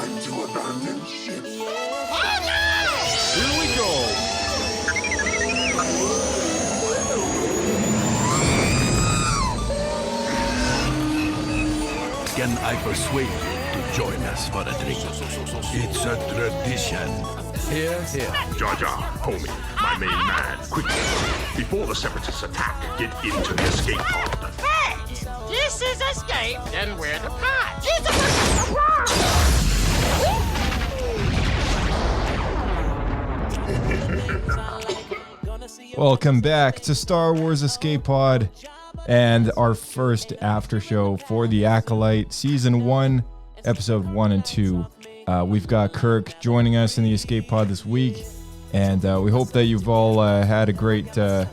Time to abandon ship. Oh no! Here we go. Can I persuade you to join us for a drink? It's a tradition. Here, here. Jar Jar, homie, my main man, quickly. Before the Separatists attack, get into the escape pod. Hey! This is escape, then we're the pod. Welcome back to Star Wars Escape Pod and our first after show for the ACOLYTE Season 1, Episode 1 and 2. We've got Kirk joining us in the Escape Pod this week, and we hope that you've all had a great 2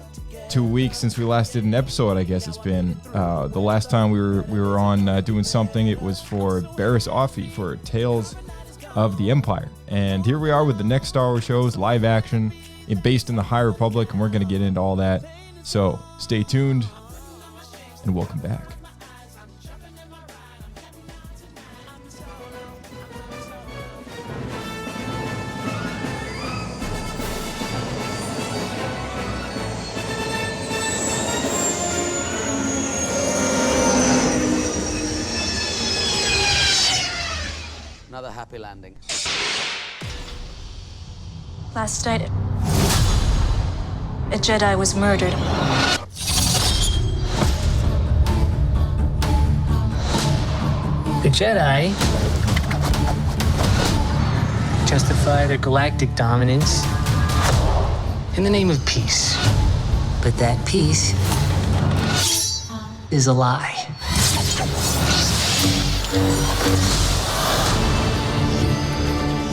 weeks since we last did an episode. I guess it's been the last time we were on doing something. It was for Barriss Offee for Tales of the Empire, and here we are with the next Star Wars shows, live action, based in the High Republic, and we're going to get into all that. So stay tuned and welcome back. Another happy landing. Last night, a Jedi was murdered. The Jedi justify their galactic dominance in the name of peace. But that peace is a lie.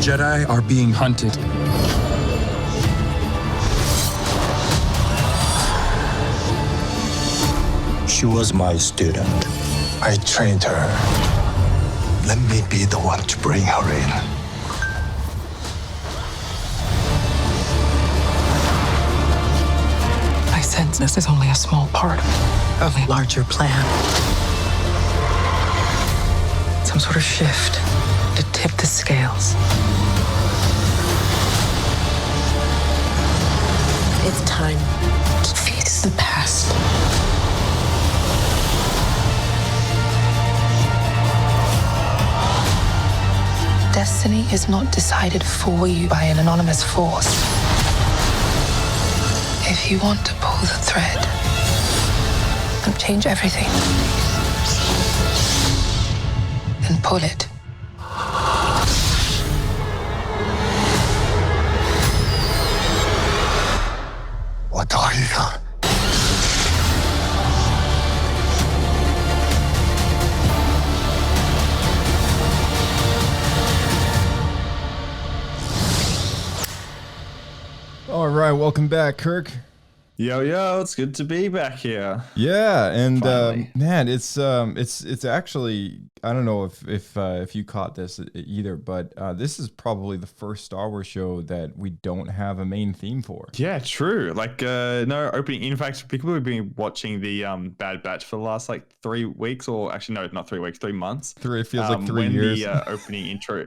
Jedi are being hunted. She was my student. I trained her. Let me be the one to bring her in. I sense this is only a small part of a larger plan. Some sort of shift to tip the scales. It's time to face the past. Destiny is not decided for you by an anonymous force. If you want to pull the thread and change everything, then pull it. What are you? All right, welcome back, Kirk. Yo, it's good to be back here. Yeah, and Finally. man, it's actually, I don't know if you caught this either, but this is probably the first Star Wars show that we don't have a main theme for. Yeah, true. Like no opening. In fact, people have been watching the Bad Batch for the last like 3 weeks, or actually no, not 3 weeks, 3 months. It feels like 3 when years. The opening intro.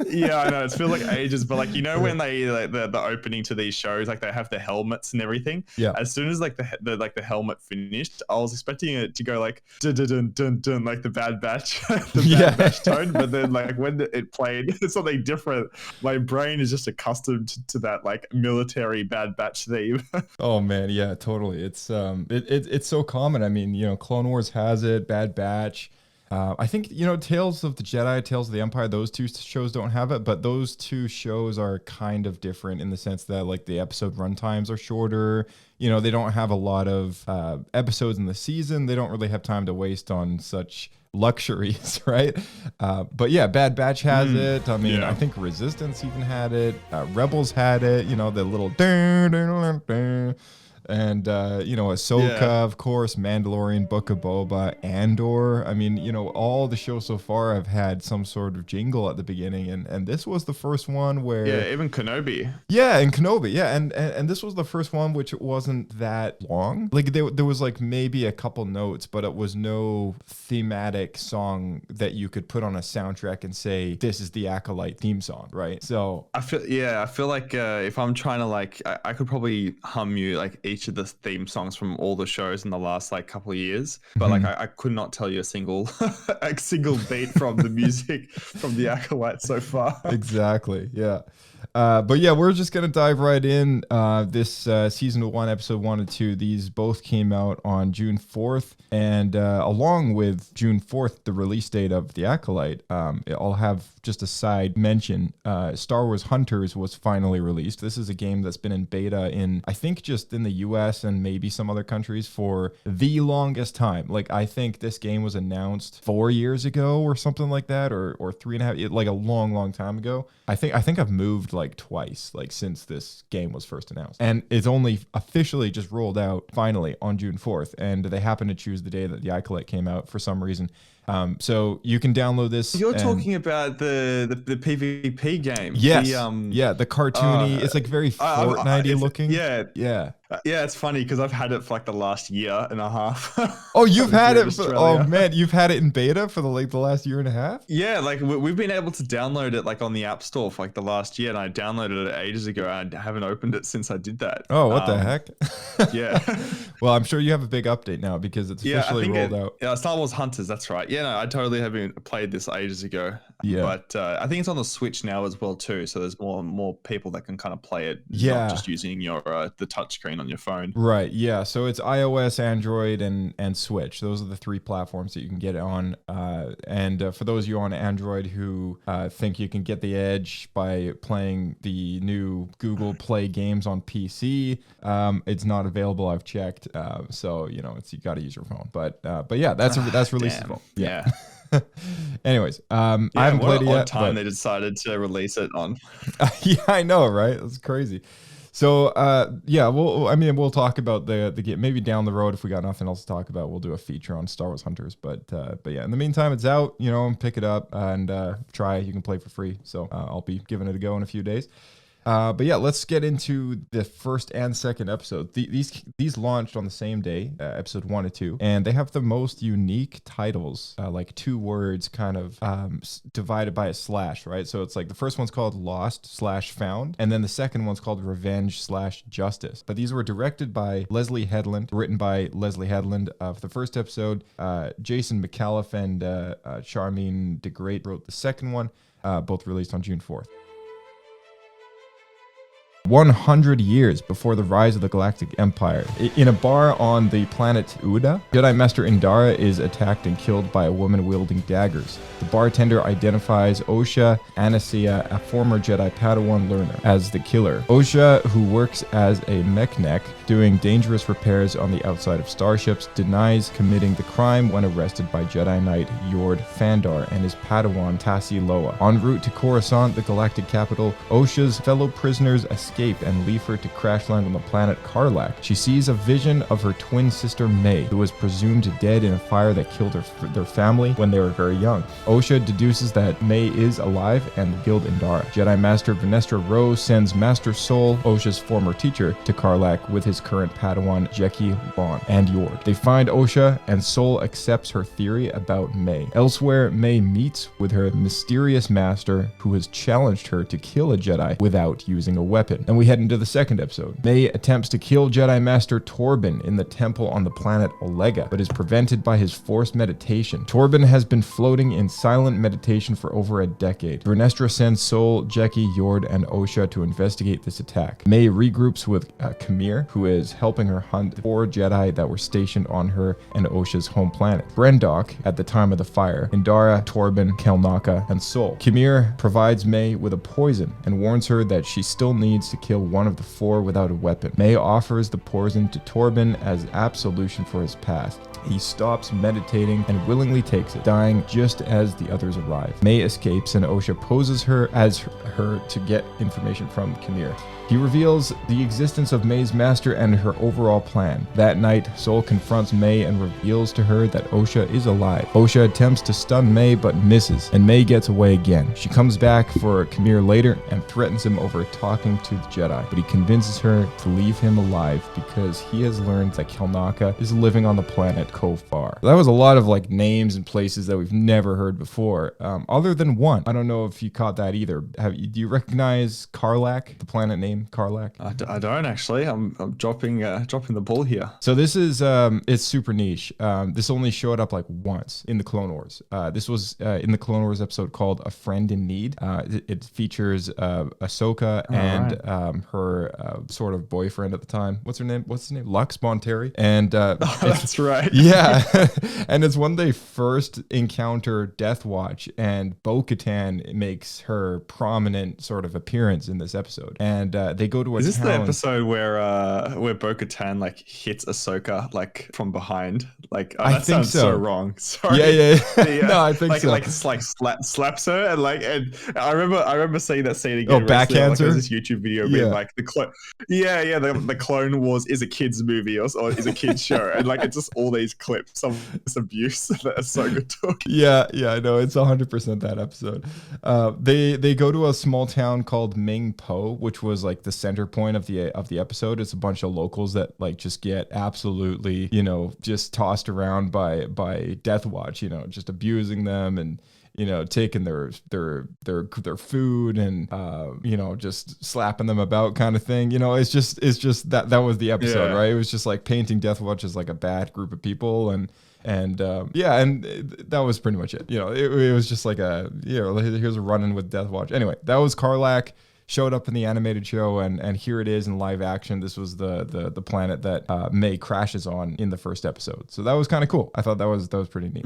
Yeah, I know it feels like ages, but like when they like the opening to these shows, like they have the helmets and everything. Yeah. As soon as like the helmet finished, I was expecting it to go like dun dun dun dun dun, like the Bad Batch, Bad Batch tone. But then like when it played something different, my brain is just accustomed to that like military Bad Batch theme. Oh man, yeah, totally. It's it's so common. I mean, Clone Wars has it, Bad Batch. I think, Tales of the Jedi, Tales of the Empire, those 2 shows don't have it, but those 2 shows are kind of different in the sense that like the episode runtimes are shorter. They don't have a lot of episodes in the season. They don't really have time to waste on such luxuries, right? But yeah, Bad Batch has it. I mean, I think Resistance even had it. Rebels had it, the little And, Ahsoka, of course, Mandalorian, Book of Boba, Andor. I mean, all the shows so far have had some sort of jingle at the beginning. And this was the first one where... Yeah, even Kenobi. Yeah, and Kenobi. Yeah, and this was the first one which wasn't that long. Like, there was, like, maybe a couple notes, but it was no thematic song that you could put on a soundtrack and say, this is the ACOLYTE theme song, right? So... I feel like if I'm trying to, like... I could probably hum you, like, each of the theme songs from all the shows in the last like couple of years, but like I could not tell you a single beat from the music from the ACOLYTE so far. Exactly. Yeah. But yeah, we're just gonna dive right in. This season 1, episode 1 and 2, these both came out on June 4th, and along with June 4th, the release date of the ACOLYTE, I'll have just a side mention. Star Wars Hunters was finally released. This is a game that's been in beta in, I think, just in the US and maybe some other countries for the longest time. Like, I think this game was announced 4 years ago or something like that, or 3.5, like a long time ago. I think I've moved like twice, like since this game was first announced, and it's only officially just rolled out finally on June 4th, and they happen to choose the day that the ACOLYTE came out for some reason. So you can download this. You're talking about the PvP game. Yes. The cartoony. It's like very Fortnite-y looking. Yeah. Yeah, it's funny because I've had it for like the last year and a half. Oh, you've had it for, oh man, you've had it in beta for the last year and a half? Yeah, like we've been able to download it like on the App Store for like the last year, and I downloaded it ages ago and I haven't opened it since I did that. Oh, what the heck? Yeah. Well, I'm sure you have a big update now because it's officially rolled out. Yeah, Star Wars Hunters, that's right. Yeah, no, I totally haven't played this ages ago. Yeah. But I think it's on the Switch now as well too, so there's more people that can kind of play it. Yeah. Not just using your the touchscreen on your phone. Right. Yeah. So it's iOS, Android, and Switch. Those are the 3 platforms that you can get it on. And for those of you on Android who think you can get the edge by playing the new Google Play games on PC, it's not available. I've checked. So you got to use your phone. But yeah, that's releasable. Yeah. Anyways, I haven't played it yet. Time they decided to release it on. Yeah, I know, right? It's crazy. So we'll talk about the game maybe down the road if we got nothing else to talk about. We'll do a feature on Star Wars Hunters, but yeah, in the meantime, it's out. Pick it up and try. You can play for free. So I'll be giving it a go in a few days. But yeah, let's get into the first and second episode. These launched on the same day, episode 1 and 2, and they have the most unique titles, like 2 words kind of divided by a slash, right? So it's like the first one's called Lost/Found, and then the second one's called Revenge/Justice. But these were directed by Leslie Headland, written by Leslie Headland. For the first episode, Jason McAuliffe and Charmaine DeGrate wrote the second one, both released on June 4th. 100 years before the rise of the Galactic Empire, in a bar on the planet Uda, Jedi Master Indara is attacked and killed by a woman wielding daggers. The bartender identifies Osha Anasia, a former Jedi Padawan learner, as the killer. Osha, who works as a mechanic doing dangerous repairs on the outside of starships, denies committing the crime when arrested by Jedi Knight Yord Fandar and his Padawan Tassi Loa. En route to Coruscant, the galactic capital, Osha's fellow prisoners escape and leave her to crash land on the planet Karlak. She sees a vision of her twin sister May, who was presumed dead in a fire that killed their family when they were very young. Osha deduces that May is alive and will guild Indara. Jedi Master Venestra Rose sends Master Sol, Osha's former teacher, to Karlak with his current Padawan Jeki Lon and Yord. They find Osha, and Sol accepts her theory about May. Elsewhere, May meets with her mysterious master, who has challenged her to kill a Jedi without using a weapon. And we head into the second episode. May attempts to kill Jedi Master Torben in the temple on the planet Olega, but is prevented by his forced meditation. Torben has been floating in silent meditation for over a decade. Vernestra sends Sol, Jeki, Yord, and Osha to investigate this attack. May regroups with Kamir, who is helping her hunt 4 Jedi that were stationed on her and Osha's home planet. Brendok, at the time of the fire, Indara, Torben, Kelnaka, and Sol. Kamir provides May with a poison and warns her that she still needs to kill one of the 4 without a weapon. May offers the poison to Torben as absolution for his past. He stops meditating and willingly takes it, dying just as the others arrive. May escapes and Osha poses her as her to get information from Khmer. He reveals the existence of May's master and her overall plan. That night, Sol confronts May and reveals to her that Osha is alive. Osha attempts to stun May but misses, and May gets away again. She comes back for Khmer later and threatens him over talking to the Jedi, but he convinces her to leave him alive because he has learned that Kelnaka is living on the planet Kofar. That was a lot of like names and places that we've never heard before, other than one. I don't know if you caught that either. Do you recognize Karlak, the planet name Karlak? I don't actually. I'm dropping the ball here. So this is it's super niche. This only showed up like once in the Clone Wars. This was in the Clone Wars episode called A Friend in Need. It features Ahsoka and her sort of boyfriend at the time. What's her name? What's his name? Lux Bonteri. And that's right. Yeah, and it's when they first encounter Death Watch, and Bo-Katan makes her prominent sort of appearance in this episode. And they go to a Is this town. the episode where Bo-Katan like hits Ahsoka like from behind? Like I that think sounds so. so wrong. Sorry. Yeah. The, No, I think like, so. Like it's like slaps her and I remember seeing that scene again. Backhands like, her? there's this YouTube video being like the Clone Wars is a kids movie or is a kids show, and like it's just all these clips of this abuse that Ahsoka took. Yeah, I know, it's 100% that episode. They go to a small town called Ming-Po, which was like the center point of the episode. It's a bunch of locals that like just get absolutely, just tossed around by Death Watch, just abusing them and taking their food and just slapping them about kind of thing. It's just that was the episode, right? It was just like painting Death Watch as like a bad group of people and that was pretty much it. It was just like here's a run-in with Death Watch. Anyway, that was Karlak. Showed up in the animated show, and here it is in live action. This was the planet that May crashes on in the first episode. So that was kind of cool. I thought that was pretty neat.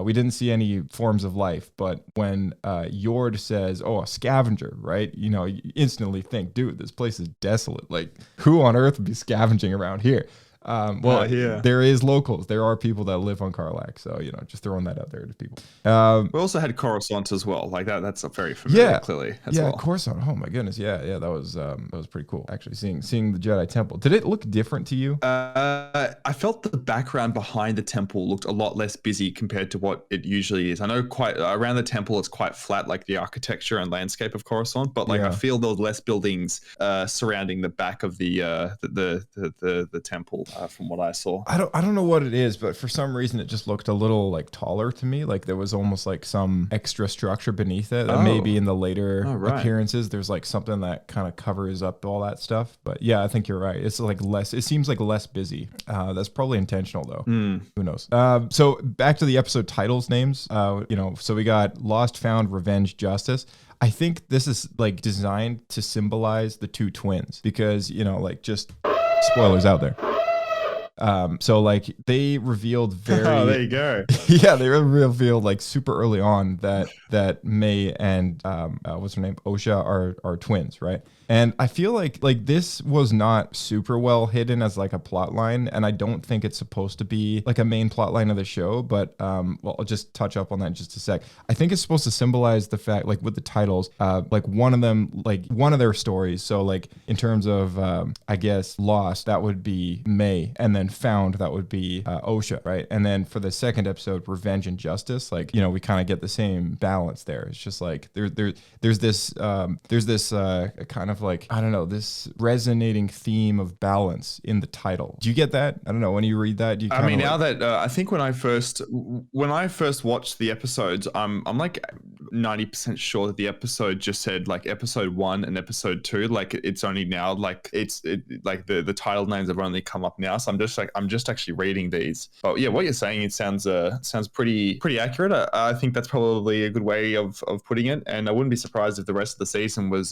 We didn't see any forms of life, but when Yord says, "Oh, a scavenger," right? You instantly think, dude, this place is desolate. Like, who on earth would be scavenging around here? There is locals. There are people that live on Karlak. So, just throwing that out there to people. We also had Coruscant as well. Like that's a very familiar, clearly. As well. Coruscant. Oh my goodness. Yeah. That was pretty cool. Actually, seeing the Jedi Temple. Did it look different to you? I felt the background behind the temple looked a lot less busy compared to what it usually is. I know quite around the temple, it's quite flat, like the architecture and landscape of Coruscant. But I feel there was less buildings surrounding the back of the temple. From what I saw, I don't know what it is, but for some reason it just looked a little like taller to me. Like there was almost like some extra structure beneath it. That maybe in the later appearances, there's like something that kind of covers up all that stuff. But yeah, I think you're right. It's like less. It seems like less busy. That's probably intentional though. Who knows? So back to the episode titles names. So we got Lost, Found, Revenge, Justice. I think this is like designed to symbolize the two twins because just spoilers out there. So like they revealed very oh, there you go. Yeah, they revealed like super early on that May and what's her name, Osha are twins, right? And I feel like this was not super well hidden as like a plot line, and I don't think it's supposed to be like a main plot line of the show, but I'll just touch up on that in just a sec. I think it's supposed to symbolize the fact, like with the titles, like one of them, like one of their stories. So like in terms of I guess Lost, that would be May, and then Found, that would be Osha, right? And then for the second episode, Revenge and Justice, like we kind of get the same balance there. It's just like there's this kind of like, I don't know, this resonating theme of balance in the title. Do you get that? I don't know, when you read that, do you I mean, now that I think when I first watched the episodes, I'm like 90% sure that the episode just said like episode 1 and episode 2. Like it's only now, like like the title names have only come up now. So I'm just actually reading these. But yeah, what you're saying, it sounds pretty accurate. I think that's probably a good way of putting it. And I wouldn't be surprised if the rest of the season was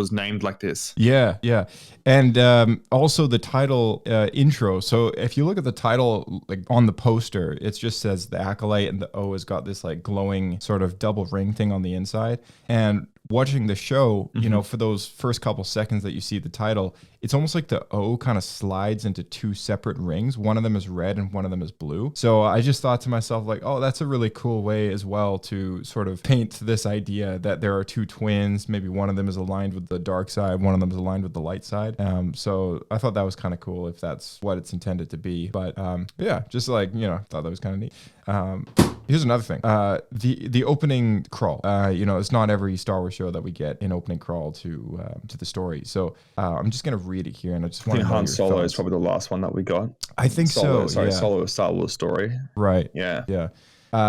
named like this. Yeah. And also the title intro. So if you look at the title, like on the poster, it just says the Acolyte, and the O has got this like glowing sort of double ring thing on the inside. And watching the show, you know, for those first couple seconds that you see the title, it's almost like the O kind of slides into two separate rings. One of them is red and one of them is blue. So I just thought to myself, like, oh, that's a really cool way as well to sort of paint this idea that there are two twins. Maybe one of them is aligned with the dark side, one of them is aligned with the light side. So I thought that was kind of cool if that's what it's intended to be. But yeah, just like, you know, thought that was kind of neat. Here's another thing. The opening crawl. You know, it's not every Star Wars show that we get an opening crawl to the story. So I'm just gonna read it here, and I just want to know Han your Solo thoughts. is probably the last one that we got. I think Solo, so. Sorry, yeah. Solo, a Star Wars story. Right. Yeah. Yeah.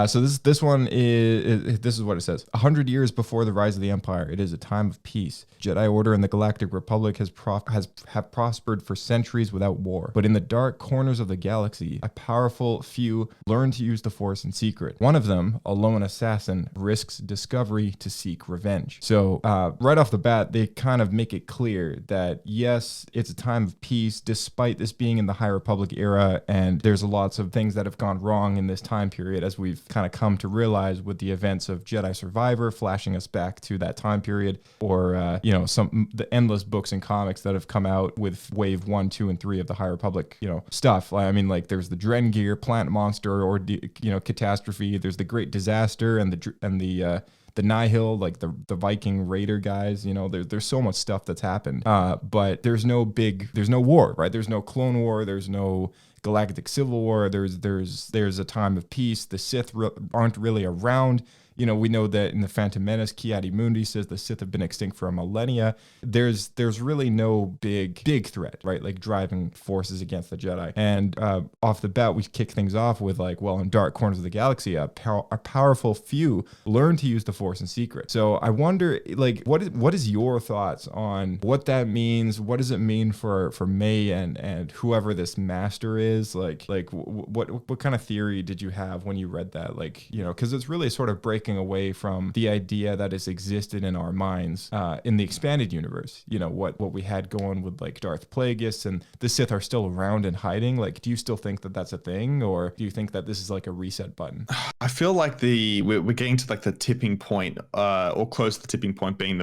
So this one is this is what it says. 100 years before the rise of the Empire, it is a time of peace. Jedi Order and the Galactic Republic have prospered for centuries without war. But in the dark corners of the galaxy, a powerful few learn to use the Force in secret. One of them, a lone assassin, risks discovery to seek revenge. So right off the bat, they kind of make it clear that yes, it's a time of peace, despite this being in the High Republic era, and there's lots of things that have gone wrong in this time period, as we've kind of come to realize with the events of Jedi Survivor flashing us back to that time period, or you know, the endless books and comics that have come out with wave 1, 2, and 3 of the High Republic, you know, stuff. I mean, like there's the Drengir, Plant Monster, or you know, Catastrophe. There's the Great Disaster and the Nihil, like the Viking Raider guys. You know, there's so much stuff that's happened. But there's no war, right? There's no Clone War. There's no Galactic Civil War. There's a time of peace. The Sith aren't really around. You know, we know that in the Phantom Menace, Ki-Adi-Mundi says the Sith have been extinct for a millennia. There's really no big threat, right? Like driving forces against the Jedi. And off the bat, we kick things off with like, well, in dark corners of the galaxy, a powerful few learn to use the Force in secret. So I wonder, like, what is your thoughts on what that means? What does it mean for May and whoever this master is? Like what kind of theory did you have when you read that? Like, you know, because it's really sort of breaking away from the idea that has existed in our minds in the expanded universe. You know, what we had going with like Darth Plagueis, and the Sith are still around and hiding. Like, do you still think that that's a thing, or do you think that this is like a reset button? I feel like we're getting to like the tipping point, or close to the tipping point, being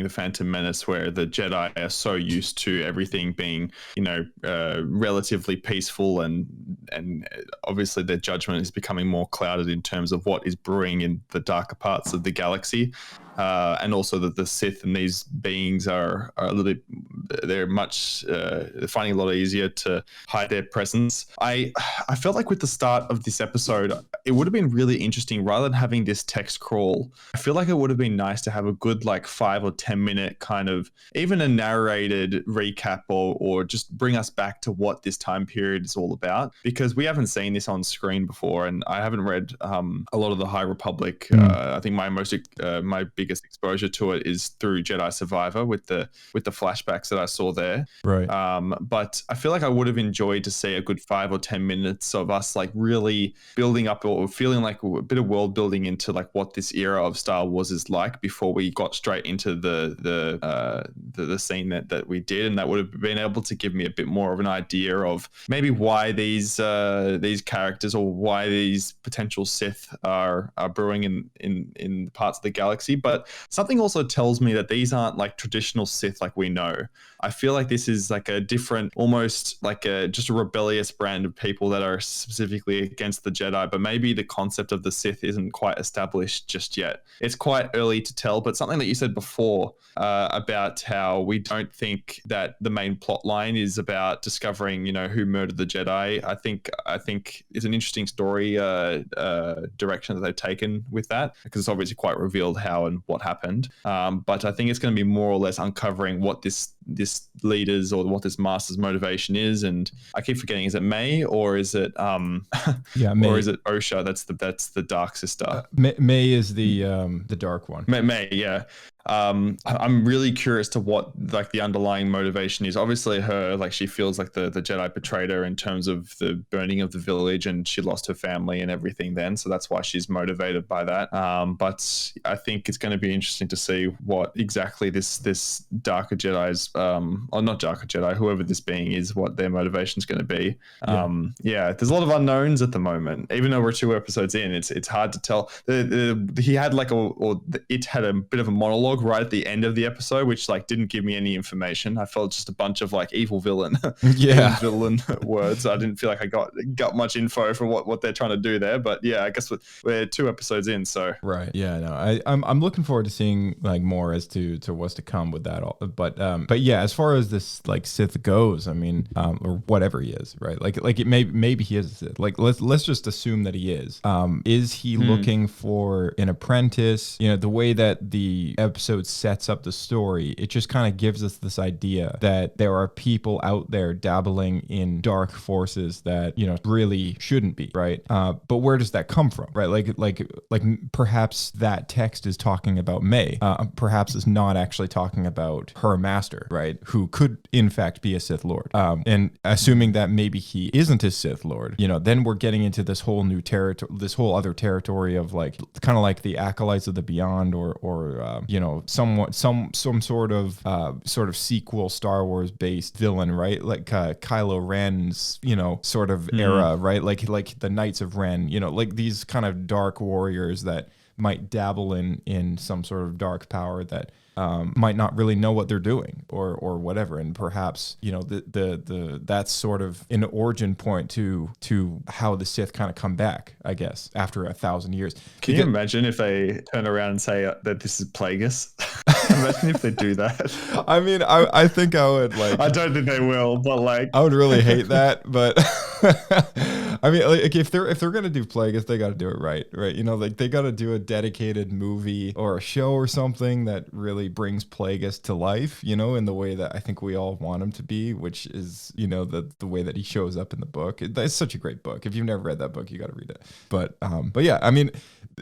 the Phantom Menace, where the Jedi are so used to everything being, you know, relatively peaceful, and obviously their judgment is becoming more clouded in terms of what is brewing in the darker parts of the galaxy. And also that the Sith and these beings are a little bit, they're finding a lot easier to hide their presence. I felt like with the start of this episode, it would have been really interesting, rather than having this text crawl, I feel like it would have been nice to have a good like 5 or 10 minute kind of, even a narrated recap, or just bring us back to what this time period is all about, because we haven't seen this on screen before, and I haven't read a lot of the High Republic. I think my biggest exposure to it is through Jedi Survivor with the flashbacks that I saw there. Right. But I feel like I would have enjoyed to see a good 5 or 10 minutes of us like really building up, or feeling like a bit of world building into like what this era of Star Wars is like, before we got straight into the scene that we did, and that would have been able to give me a bit more of an idea of maybe why these characters, or why these potential Sith are brewing in parts of the galaxy. But something also tells me that these aren't like traditional Sith like we know. I feel like this is like a different, almost like just a rebellious brand of people that are specifically against the Jedi, but maybe the concept of the Sith isn't quite established just yet. It's quite early to tell, but something that you said before about how we don't think that the main plot line is about discovering, you know, who murdered the Jedi. I think it's an interesting story direction that they've taken with that, because it's obviously quite revealed how and what happened. But I think it's going to be more or less uncovering what this leader's, or what this master's motivation is. And I keep forgetting, is it May, or is it May. Or is it Osha? That's the dark sister. May is the dark one. May, yeah. I'm really curious to what like the underlying motivation is. Obviously her, like, she feels like the Jedi betrayed her in terms of the burning of the village, and she lost her family and everything then, so that's why she's motivated by that. But I think it's going to be interesting to see what exactly this darker Jedi's or not Dark Jedi, whoever this being is, what their motivation is going to be. There's a lot of unknowns at the moment. Even though we're 2 episodes in, it's hard to tell. He had like it had a bit of a monologue right at the end of the episode, which like didn't give me any information. I felt just a bunch of like evil villain, villain words. I didn't feel like I got much info for what they're trying to do there. But yeah, I guess we're 2 episodes in, so right. Yeah, no, I'm looking forward to seeing like more as to what's to come with that. But yeah, as far as this like Sith goes, I mean, or whatever he is, right? Like maybe he is a Sith. Like let's just assume that he is. Is he looking for an apprentice? You know, the way that the episode sets up the story, it just kind of gives us this idea that there are people out there dabbling in dark forces that, you know, really shouldn't be, right? But where does that come from, right? Like perhaps that text is talking about May. Perhaps it's not actually talking about her master, right? Who could in fact be a Sith Lord. And assuming that maybe he isn't a Sith Lord, you know, then we're getting into this whole new territory, this whole other territory of like kind of like the Acolytes of the Beyond, or you know, some sort of sequel Star Wars based villain, right? Like Kylo Ren's, you know, sort of era, right? Like the Knights of Ren, you know, like these kind of dark warriors that might dabble in some sort of dark power that might not really know what they're doing or whatever, and perhaps, you know, that's sort of an origin point to how the Sith kind of come back, I guess, after 1,000 years. Can you imagine if they turn around and say that this is Plagueis? Imagine if they do that. I mean, I think I would like. I don't think they will, but like I would really hate that, but. I mean, like if they're gonna do Plagueis, they got to do it right? You know, like they got to do a dedicated movie or a show or something that really brings Plagueis to life, you know, in the way that I think we all want him to be, which is, you know, the way that he shows up in the book. It's such a great book. If you've never read that book, you got to read it. But yeah, I mean,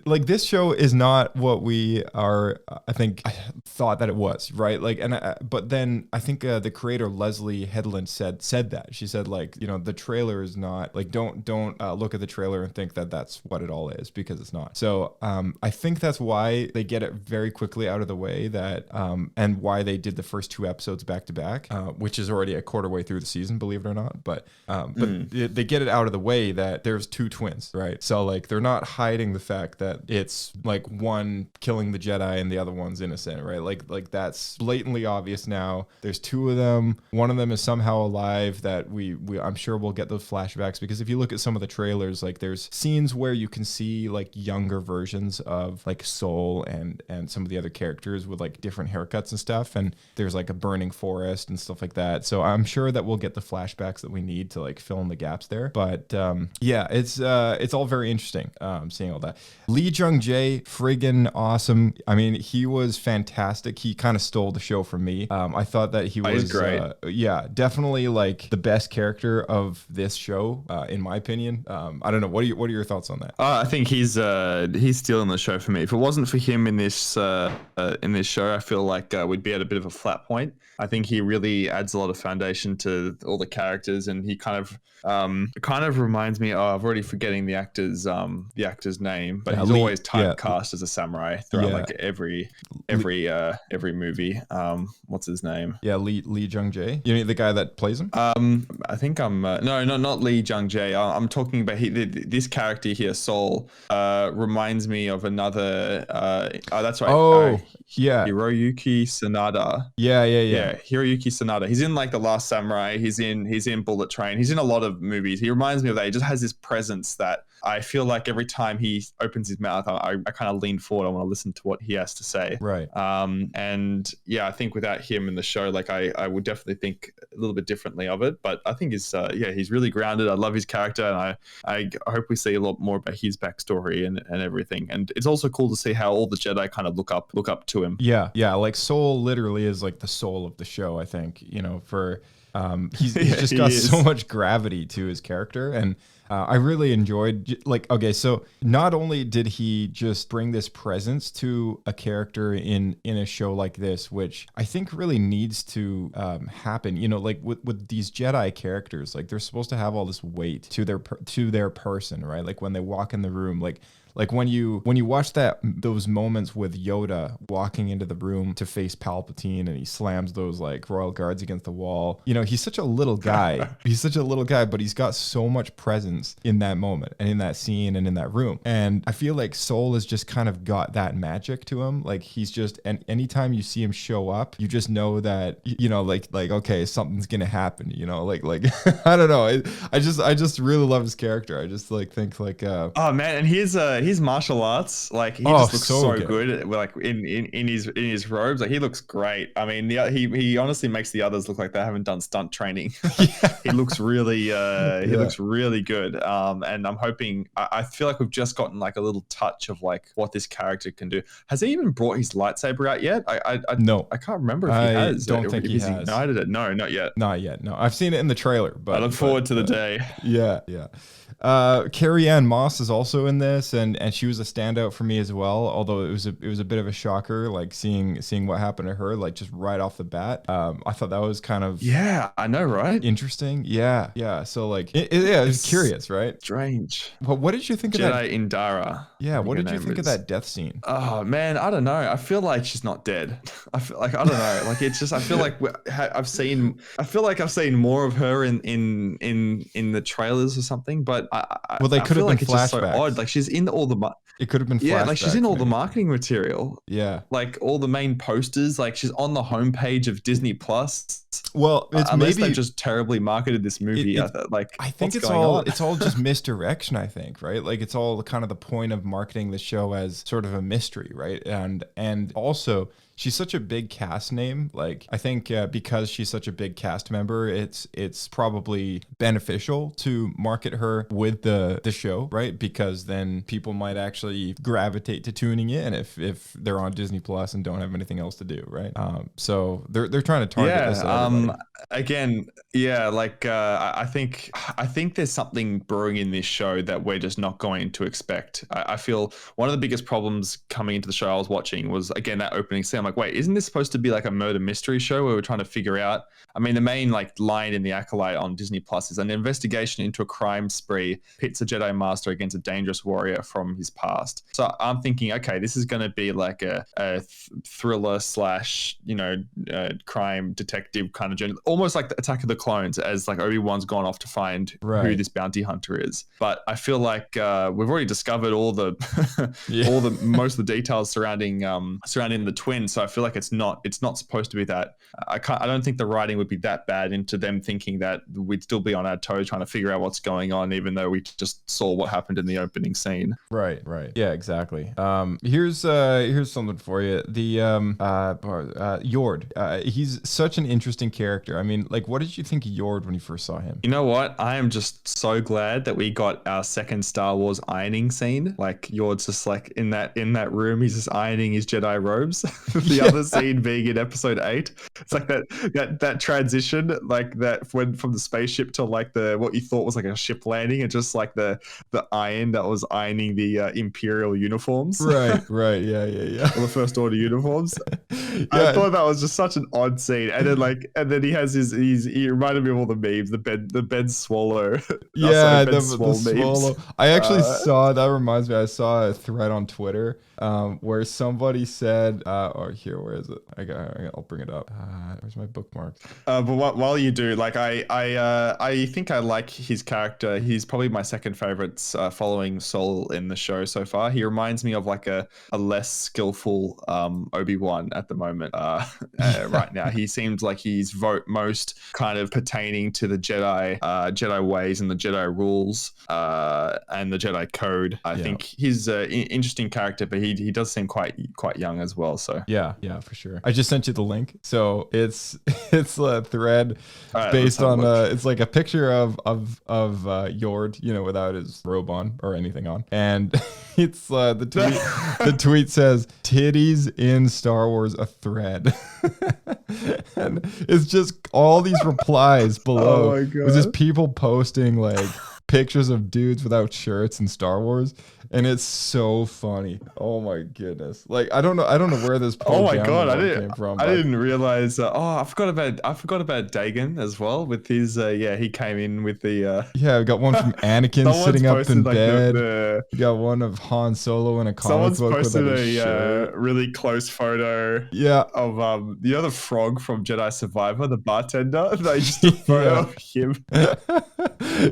like this show is not what we are. I think thought that it was, right? Like, but then I think the creator Leslie Headland said that she said, like, you know, the trailer is not like don't look at the trailer and think that that's what it all is, because it's not. So I think that's why they get it very quickly out of the way, that and why they did the first 2 episodes back to back, which is already a quarter way through the season, believe it or not. But they get it out of the way that there's 2 twins, right? So like they're not hiding the fact that it's like one killing the Jedi and the other one's innocent, right? Like that's blatantly obvious now. There's 2 of them. One of them is somehow alive. That we I'm sure we'll get those flashbacks, because if you look at some of the trailers, like there's scenes where you can see like younger versions of like Soul and some of the other characters with like different haircuts and stuff, and there's like a burning forest and stuff like that. So I'm sure that we'll get the flashbacks that we need to like fill in the gaps there. But yeah, it's all very interesting seeing all that. Lee Jung-jae, friggin' awesome. I mean, he was fantastic. He kind of stole the show from me. I thought that he was great. Yeah, definitely like the best character of this show, in my opinion. I don't know. What are your thoughts on that? I think he's stealing the show for me. If it wasn't for him in this show, I feel like we'd be at a bit of a flat point. I think he really adds a lot of foundation to all the characters, and he kind of reminds me. Oh, I'm already forgetting the actor's name, but he's always typecast as a samurai throughout like every movie. What's his name? Yeah, Lee Jung-jae. You mean the guy that plays him? I think I'm no, not Lee Jung-jae. I'm talking about this character here, Soul. Reminds me of another. That's right. Yeah, Hiroyuki Sanada. Yeah. Hiroyuki Sanada. He's in like The Last Samurai. He's in Bullet Train. He's in a lot of movies. He reminds me of that. He just has this presence that I feel like every time he opens his mouth, I kind of lean forward. I want to listen to what he has to say. Right. And yeah, I think without him in the show, like I would definitely think a little bit differently of it. But I think he's really grounded. I love his character, and I hope we see a lot more about his backstory and everything. And it's also cool to see how all the Jedi kind of look up to him. Yeah. Like Soul literally is like the soul of the show, I think, you know, for he's just got so much gravity to his character, and I really enjoyed, like, okay, so not only did he just bring this presence to a character in a show like this, which I think really needs to happen, you know, like with these Jedi characters, like they're supposed to have all this weight to their person, right? Like when they walk in the room, like Like when you watch those moments with Yoda walking into the room to face Palpatine and he slams those like royal guards against the wall. You know, he's such a little guy. He's such a little guy, but he's got so much presence in that moment and in that scene and in that room. And I feel like Soul has just kind of got that magic to him. Like he's just, and anytime you see him show up, you just know that, you know, like okay, something's gonna happen. You know, like I don't know. I just really love his character. I just like think like oh man, and his martial arts, like he just looks so good. Like in his robes, like he looks great. I mean, he honestly makes the others look like they haven't done stunt training. He looks really looks really good. And I'm hoping, I feel like we've just gotten like a little touch of like what this character can do. Has he even brought his lightsaber out yet? No, I can't remember if he has. Don't think he has. Ignited it. No, not yet. Not yet. No, I've seen it in the trailer, but I look forward to the day. Yeah. Carrie-Anne Moss is also in this, and she was a standout for me as well. Although it was a bit of a shocker, like seeing what happened to her, like just right off the bat. I thought that was kind of I know, right? Interesting. Yeah. So like, it was curious, right? Strange. But what did you think of that? Jedi Indara. Yeah. What did you think of that death scene? Oh man, I don't know. I feel like she's not dead. I feel like I don't know. Like it's just I feel like I've seen more of her in the trailers or something, but well, they could have been it's flashbacks. just so odd. Like she's in all the it could have been flashbacks, like she's in all the marketing material. Yeah, like all the main posters. Like she's on the homepage of Disney Plus. Well, it's unless maybe they just terribly marketed this movie. I think it's all just misdirection. I think, right? Like it's all kind of the point of marketing the show as sort of a mystery, right? And also, she's such a big cast name. Like I think because she's such a big cast member, it's probably beneficial to market her with the show, right? Because then people might actually gravitate to tuning in if they're on Disney Plus and don't have anything else to do, right? So they're trying to target this. Again, like I think there's something brewing in this show that we're just not going to expect. I feel one of the biggest problems coming into the show I was watching was again that opening scene. I'm like, wait, isn't this supposed to be like a murder mystery show where we're trying to figure out? I mean, the main like line in the ACOLYTE on Disney Plus is an investigation into a crime spree pits a Jedi Master against a dangerous warrior from his past. So I'm thinking, okay, this is going to be like a thriller / crime detective kind of journey, almost like the Attack of the Clones, as like Obi-Wan's gone off to find who this bounty hunter is. But I feel like we've already discovered all the most of the details surrounding the twins. So I feel like it's not supposed to be that. I don't think the writing would be that bad into them thinking that we'd still be on our toes trying to figure out what's going on, even though we just saw what happened in the opening scene. Right. Yeah, exactly. Here's something for you. The Yord. He's such an interesting character. I mean, like, what did you think of Yord when you first saw him? You know what? I am just so glad that we got our second Star Wars ironing scene. Like Yord's just like in that room, he's just ironing his Jedi robes. The other scene being in episode 8. It's like that transition, like that when from the spaceship to like what you thought was like a ship landing, and just like the iron that was ironing the Imperial uniforms. Right. Yeah. Or the First Order uniforms. I thought that was just such an odd scene. And then he has he reminded me of all the memes, the Ben Swallow. Yeah, the Swallow. I actually saw, that reminds me, I saw a thread on Twitter where somebody said, where is it? I'll bring it up. Where's my bookmark? But while you do, like I think I like his character. He's probably my second favorite following Soul in the show so far. He reminds me of like a less skillful Obi-Wan at the moment. Right now, he seems like he's most kind of pertaining to the Jedi ways and the Jedi rules and the Jedi code. I think he's an interesting character, but he does seem quite young as well. So yeah, for sure. I just sent you the link. So it's a thread based on it's like a picture of Yord, without his robe on or anything on, and it's the tweet says "Tiddies in Star Wars a thread," and it's just all these replies below. Oh my God. With just people posting like pictures of dudes without shirts in Star Wars, and it's so funny. Oh my goodness! Like I don't know where this. Oh my god, came from. I didn't realize. I forgot about Dagon as well with his. He came in with the. Yeah, we got one from Anakin sitting up in like bed. We got one of Han Solo in a comic book with a really close photo. Yeah, of the frog from Jedi Survivor, the bartender. They just a photo of him.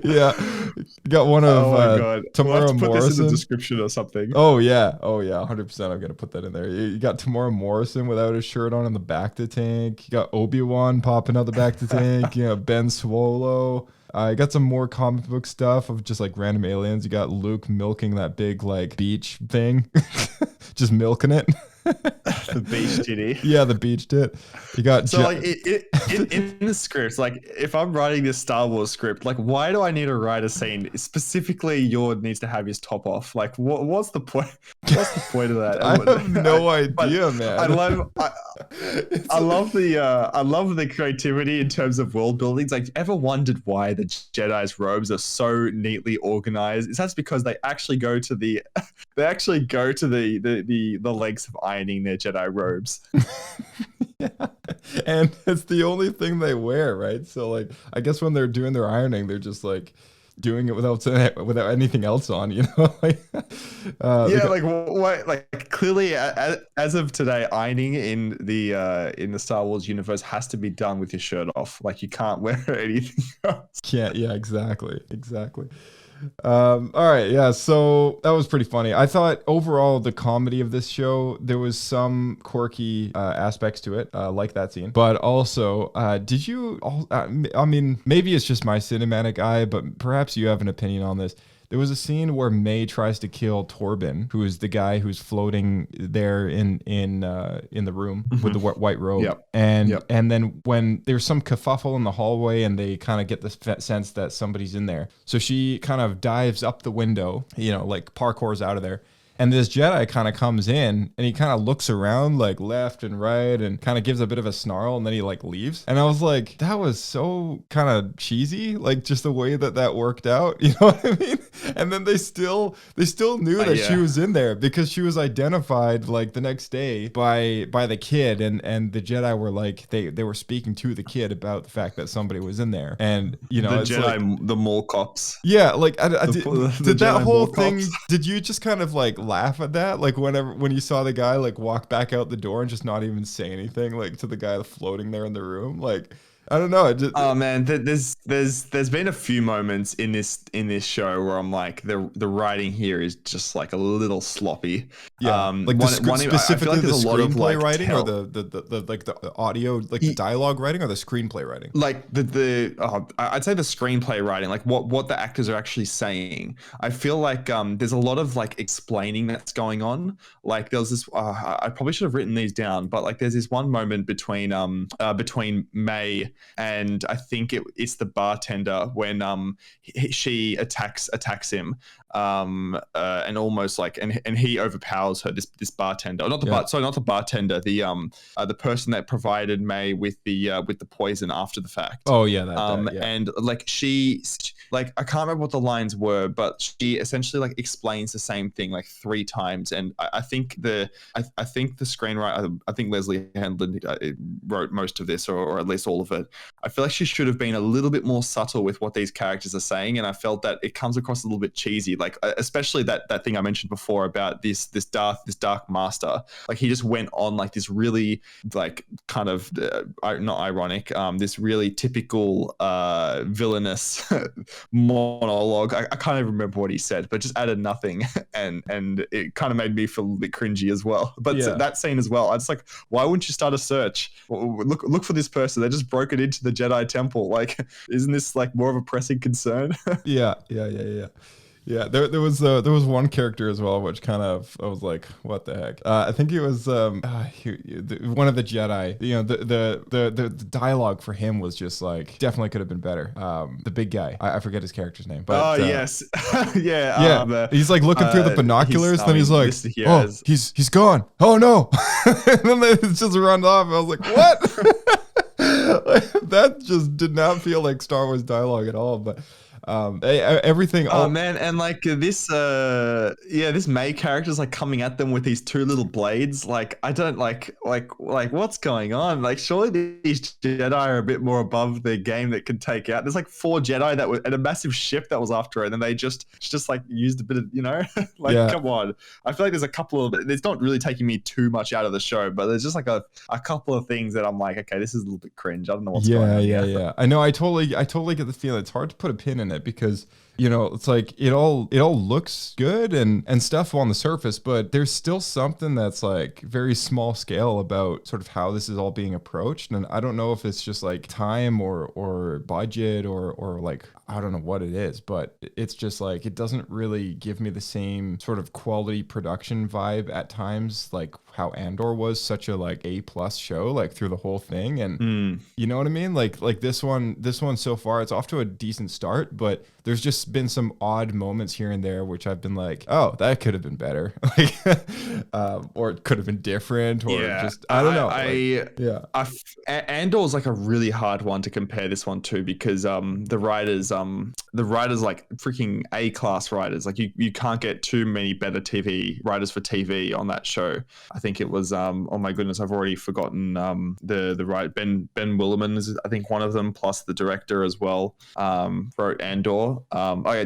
Yeah, got one of Tamara we'll have to put Morrison. this in the description or something. Oh yeah, 100%. I'm gonna put that in there. You got Tamara Morrison without his shirt on in the back to tank. You got Obi-Wan popping out the back to tank. You know, Ben Swallow. I got some more comic book stuff of just like random aliens. You got Luke milking that big like beach thing, just milking it. The beach titty. Yeah, the beach tit. You got so like in the scripts, like if I'm writing this Star Wars script, like why do I need to write a scene specifically? Yord needs to have his top off. Like what's the point? What's the point of that? I have no idea, man. I love the creativity in terms of world buildings. Like, ever wondered why the Jedi's robes are so neatly organized? That's because they actually go to the lengths of ironing their Jedi robes. Yeah. And it's the only thing they wear, right? So like I guess when they're doing their ironing, they're just like doing it without anything else on, you know? Like clearly as of today, ironing in the Star Wars universe has to be done with your shirt off. Like you can't wear anything else. Yeah, exactly. All right, yeah, so that was pretty funny. I thought overall the comedy of this show, there was some quirky aspects to it, like that scene, but also did you I mean, maybe it's just my cinematic eye, but perhaps you have an opinion on this. There was a scene where May tries to kill Torben, who is the guy who's floating there in the room with the white robe. And then when there's some kerfuffle in the hallway and they kind of get the sense that somebody's in there. So she kind of dives up the window, you know, like parkours out of there. And this Jedi kind of comes in and he kind of looks around like left and right and kind of gives a bit of a snarl and then he like leaves. And I was like, that was so kind of cheesy, like just the way that worked out. You know what I mean? And then they still knew that she was in there because she was identified like the next day by the kid and the Jedi were like, they were speaking to the kid about the fact that somebody was in there. And, you know, the Jedi, like, the mall cops. Yeah. Like did that whole thing, cops. Did you just kind of like laugh at that, like when you saw the guy like walk back out the door and just not even say anything like to the guy floating there in the room? Like I don't know. Oh man, there's been a few moments in this specifically where I'm like the writing here is just like a little sloppy. Yeah, like specifically the screenplay writing or the audio, like the dialogue writing or the screenplay writing. Like I'd say the screenplay writing, like what the actors are actually saying. I feel like there's a lot of like explaining that's going on. Like there was this, I probably should have written these down, but like there's this one moment between May and I think it's the bartender when she attacks him and almost like and he overpowers her, this bartender, not the bartender, the person that provided May with the poison after the fact. Oh yeah, and like she like I can't remember what the lines were, but she essentially like explains the same thing like 3 times, and I think the screenwriter, I think Leslie Handlin wrote most of this or at least all of it. I feel like she should have been a little bit more subtle with what these characters are saying, and I felt that it comes across a little bit cheesy. Like especially that thing I mentioned before about this dark master. Like he just went on like this really like kind of not ironic, this really typical villainous monologue. I can't even remember what he said, but just added nothing, and it kind of made me feel a bit cringy as well. But that scene as well, I was like, why wouldn't you start a search? Look for this person. They just broke it into the Jedi temple. Like, isn't this like more of a pressing concern? Yeah. There was one character as well, which kind of I was like, what the heck? I think it was one of the Jedi. You know, the dialogue for him was just like definitely could have been better. The big guy, I forget his character's name, but yes, he's like looking through the binoculars, then he's like, oh, he's gone. Oh no, and then they just run off. I was like, what? That just did not feel like Star Wars dialogue at all, but. Everything. Oh man, and like this, this May character's like coming at them with these two little blades. Like I don't like what's going on? Like surely these Jedi are a bit more above their game that can take out. There's like 4 Jedi that were and a massive ship that was after it, and then they just like used a bit of come on. I feel like there's a couple of it's not really taking me too much out of the show, but there's just like a couple of things that I'm like, okay, this is a little bit cringe. I don't know what's going on. Yeah. I know. I totally get the feeling. It's hard to put a pin in it because it's like it all looks good and stuff on the surface, but there's still something that's like very small scale about sort of how this is all being approached. And I don't know if it's just like time or budget or like, I don't know what it is, but it's just like, it doesn't really give me the same sort of quality production vibe at times, like how Andor was such a like A+ show, like through the whole thing. And you know what I mean? Like this one so far, it's off to a decent start, but there's just been some odd moments here and there, which I've been like, oh, that could have been better. Like, or it could have been different or just, I don't know. Andor is like a really hard one to compare this one to because the writers like freaking A-class writers. Like you can't get too many better TV writers for TV on that show. I think it was oh my goodness, I've already forgotten the writer. Ben Williman is I think one of them, plus the director as well. Wrote Andor.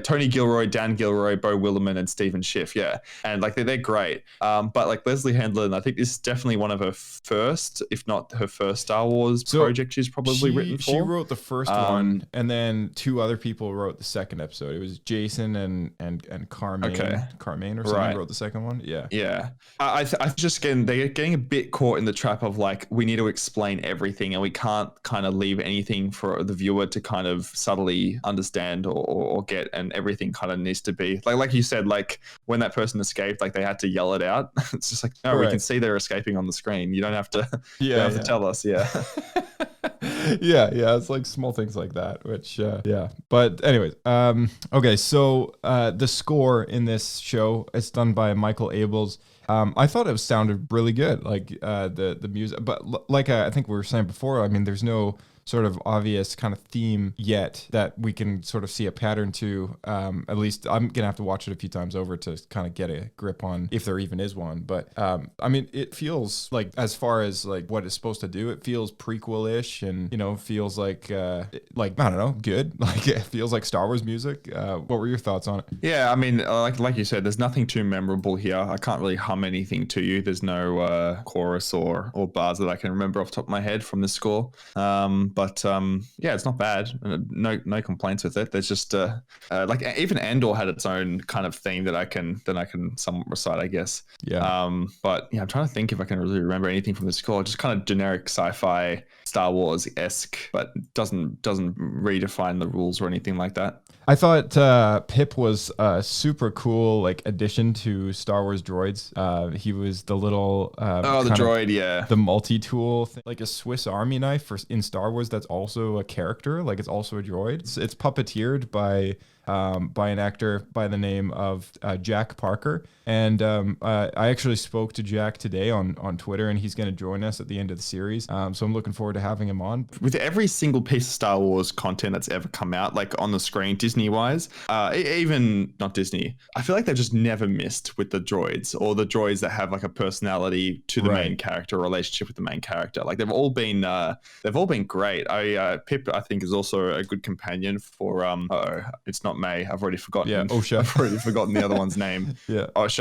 Tony Gilroy, Dan Gilroy, Bo Williman, and Stephen Schiff. Yeah, and like they're great. But like Leslie Handlin, I think this is definitely one of her first, if not her first Star Wars project she's probably written for. She wrote the first one, and then 2 other people wrote the second episode. It was Jason and Carmaine. Okay. Carmaine or something wrote the second one. Yeah. Yeah. I just they're getting a bit caught in the trap of like, we need to explain everything and we can't kind of leave anything for the viewer to kind of subtly understand or get, and everything kind of needs to be like you said, like when that person escaped, like they had to yell it out. It's just like, no, we can see they're escaping on the screen. You don't have to, to tell us. Yeah. yeah, it's like small things like that, which but anyways, okay, so the score in this show is done by Michael Abels. I thought it sounded really good, like the music, but like I think we were saying before, I mean, there's no sort of obvious kind of theme yet that we can sort of see a pattern to. At least I'm gonna have to watch it a few times over to kind of get a grip on if there even is one. But I mean, it feels like, as far as like what it's supposed to do, it feels prequel-ish, and feels like I don't know, good. Like it feels like Star Wars music. What were your thoughts on it? Yeah, I mean, like you said, there's nothing too memorable here. I can't really hum anything to you. There's no chorus or bars that I can remember off the top of my head from this score. But it's not bad. No complaints with it. There's just like even Andor had its own kind of theme that I can somewhat recite, I guess. Yeah. But yeah, I'm trying to think if I can really remember anything from the score. Just kind of generic sci-fi Star Wars-esque, but doesn't redefine the rules or anything like that. I thought Pip was a super cool like addition to Star Wars droids. He was the little the droid, the multi-tool thing, like a Swiss Army knife in Star Wars. That's also a character, like it's also a droid. It's puppeteered by an actor by the name of Jack Parker. And I actually spoke to Jack today on Twitter, and he's going to join us at the end of the series. So I'm looking forward to having him on. With every single piece of Star Wars content that's ever come out, like on the screen, Disney-wise, even not Disney, I feel like they've just never missed with the droids, or the droids that have like a personality to the main character, or relationship with the main character. Like they've all been great. Pip, I think, is also a good companion for it's not May. I've already forgotten. Yeah, Osha. I've already forgotten the other one's name. Yeah, Osha.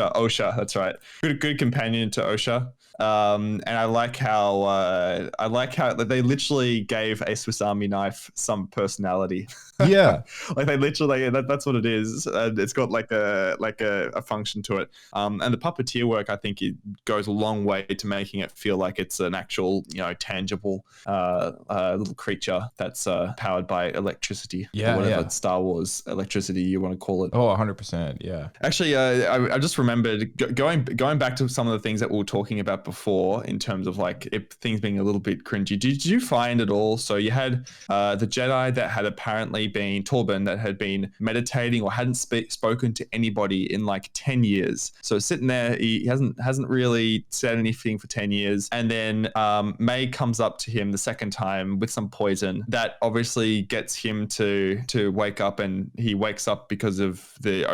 That's right. Good companion to Osha. And I like how they literally gave a Swiss Army knife some personality. Yeah, like they literally, that's what it is. And it's got like a function to it. And the puppeteer work, I think, it goes a long way to making it feel like it's an actual, tangible little creature that's powered by electricity. Yeah, or whatever Star Wars electricity electricity you want to call it. Oh, 100%. Yeah. Actually, I just remembered going back to some of the things that we were talking about before in terms of like things being a little bit cringy. Did you find it all? So you had the Jedi that had apparently been Torben that had been meditating or hadn't spoken to anybody in like 10 years. So sitting there, he hasn't really said anything for 10 years. And then May comes up to him the second time with some poison that obviously gets him to wake up, and he wakes up because of the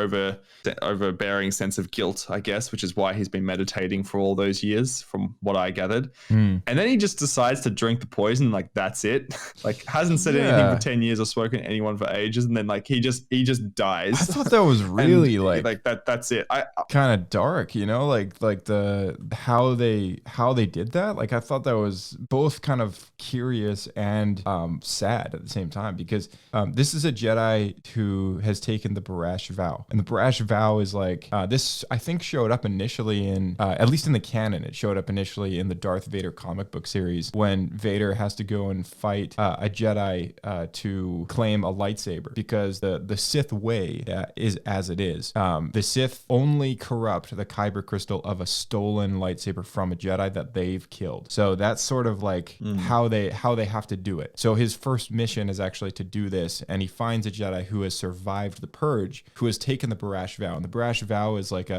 overbearing sense of guilt, I guess, which is why he's been meditating for all those years, from what I gathered. And then he just decides to drink the poison, like that's it. Like hasn't said anything for 10 years or spoken to anyone for ages, and then like he just dies. I thought that was really like that's it. I kind of dark, you know, like the how they did that. Like I thought that was both kind of curious and sad at the same time, because this is a Jedi who has taken the Barash vow, and the Barash vow is like this I think showed up initially in at least in the canon, it showed up initially in the Darth Vader comic book series when Vader has to go and fight a Jedi to claim a lightsaber, because the Sith way is as it is. The Sith only corrupt the Kyber crystal of a stolen lightsaber from a Jedi that they've killed. So that's sort of like how they have to do it. So his first mission is actually to do this, and he finds a Jedi who has survived the purge, who has taken the Barash vow. And the Barash vow is like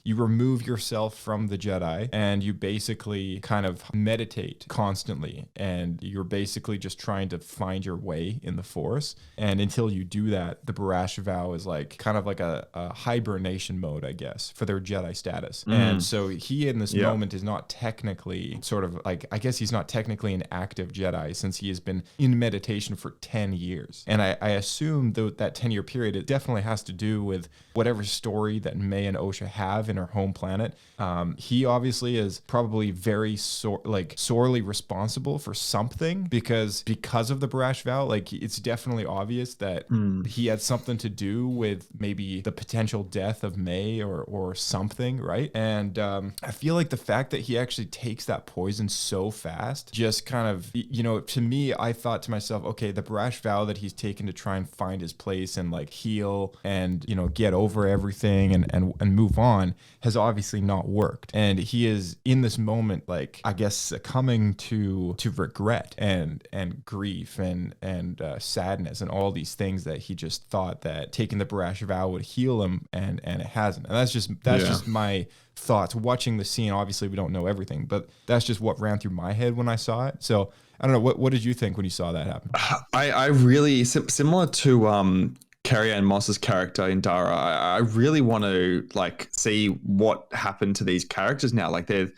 you remove yourself from the Jedi and you basically kind of meditate constantly, and you're basically just trying to find your way in the Force. And until you do that, the Barash vow is like kind of like a hibernation mode, I guess, for their Jedi status. And so he in this moment is not technically sort of like, I guess he's not technically an active Jedi, since he has been in meditation for 10 years. And I assume that 10-year period, it definitely has to do with whatever story that May and Osha have in her home planet. He obviously is probably very sorely responsible for something because of the Barash vow. Like it's definitely obvious that he had something to do with maybe the potential death of May or something, right? And I feel like the fact that he actually takes that poison so fast just kind of, you know, to me, I thought to myself, okay, the Barash vow that he's taken to try and find his place and like heal and, you know, get over everything and move on has obviously not worked. And he is in this moment, like, I guess, succumbing to regret and grief and sadness and all these things that he just thought that taking the Barash vow would heal him, and it hasn't. And that's just my thoughts watching the scene. Obviously we don't know everything, but that's just what ran through my head when I saw it. So I don't know, what did you think when you saw that happen? I really, similar to Carrie-Anne Moss's character in Dara, I really want to like see what happened to these characters now. Like they're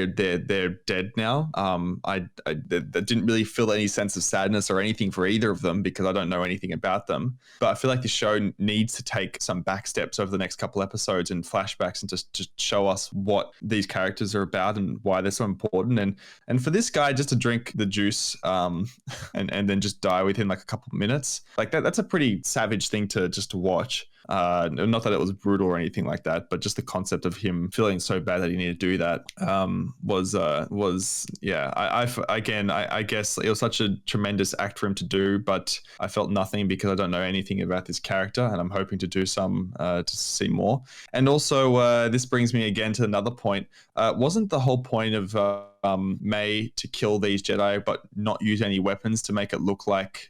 dead now. I didn't really feel any sense of sadness or anything for either of them because I don't know anything about them. But I feel like the show needs to take some back steps over the next couple episodes and flashbacks and just show us what these characters are about and why they're so important. And for this guy just to drink the juice and then just die within like a couple of minutes, like that's a pretty savage thing to watch. Not that it was brutal or anything like that, but just the concept of him feeling so bad that he needed to do that was yeah. I guess it was such a tremendous act for him to do, but I felt nothing because I don't know anything about this character, and I'm hoping to do some to see more. And also, this brings me again to another point. Wasn't the whole point of May to kill these Jedi but not use any weapons to make it look like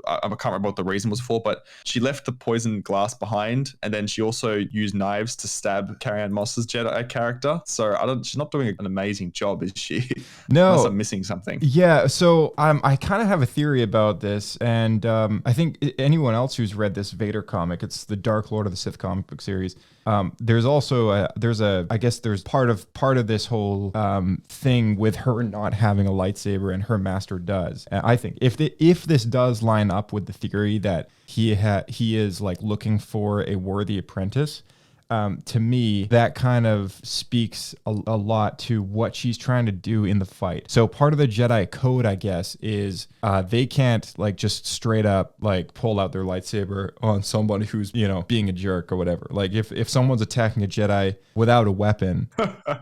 I can't remember what the reason was for, but she left the poisoned glass behind, and then she also used knives to stab Carrie-Anne Moss's Jedi character. So she's not doing an amazing job, is she? No. Unless I'm missing something. Yeah, so I kind of have a theory about this, and I think anyone else who's read this Vader comic, it's the Dark Lord of the Sith comic book series. There's also I guess there's part of this whole thing with her not having a lightsaber and her master does. And I think if this does line up with the theory that he is like looking for a worthy apprentice, to me, that kind of speaks a lot to what she's trying to do in the fight. So part of the Jedi code, I guess, is they can't like just straight up like pull out their lightsaber on somebody who's, you know, being a jerk or whatever. Like if someone's attacking a Jedi without a weapon,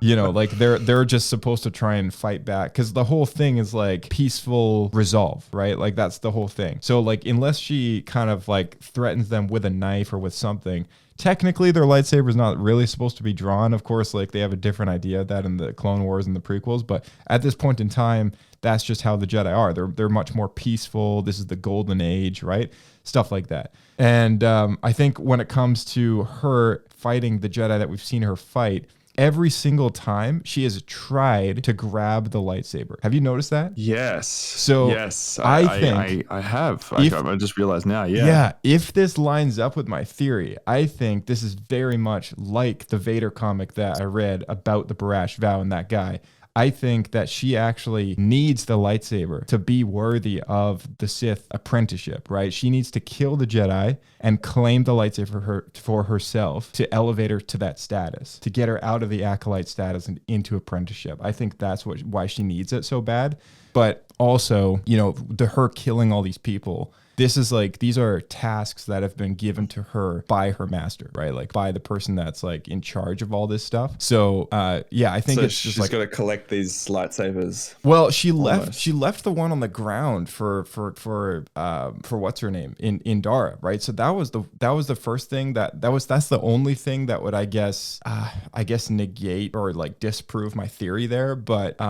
you know, like they're just supposed to try and fight back, because the whole thing is like peaceful resolve, right? Like that's the whole thing. So like unless she kind of like threatens them with a knife or with something, technically their lightsaber is not really supposed to be drawn. Of course, like they have a different idea of that in the Clone Wars and the prequels, but at this point in time, that's just how the Jedi are. They're much more peaceful. This is the golden age, right? Stuff like that. And I think when it comes to her fighting the Jedi that we've seen her fight, every single time she has tried to grab the lightsaber. Have you noticed that? Yes. So yes, I think I have. I just realized now. Yeah. Yeah. If this lines up with my theory, I think this is very much like the Vader comic that I read about the Barash Vow and that guy. I think that she actually needs the lightsaber to be worthy of the Sith apprenticeship, right? She needs to kill the Jedi and claim the lightsaber for herself to elevate her to that status, to get her out of the acolyte status and into apprenticeship. I think that's why she needs it so bad. But also, you know, her killing all these people, this is like, these are tasks that have been given to her by her master, right? Like by the person that's like in charge of all this stuff. So yeah, I think it's just like, she's got to collect these lightsabers. Well, she left the one on the ground for what's her name in Dara, right? So that was the first thing that's the only thing that would I guess negate or like disprove my theory there. But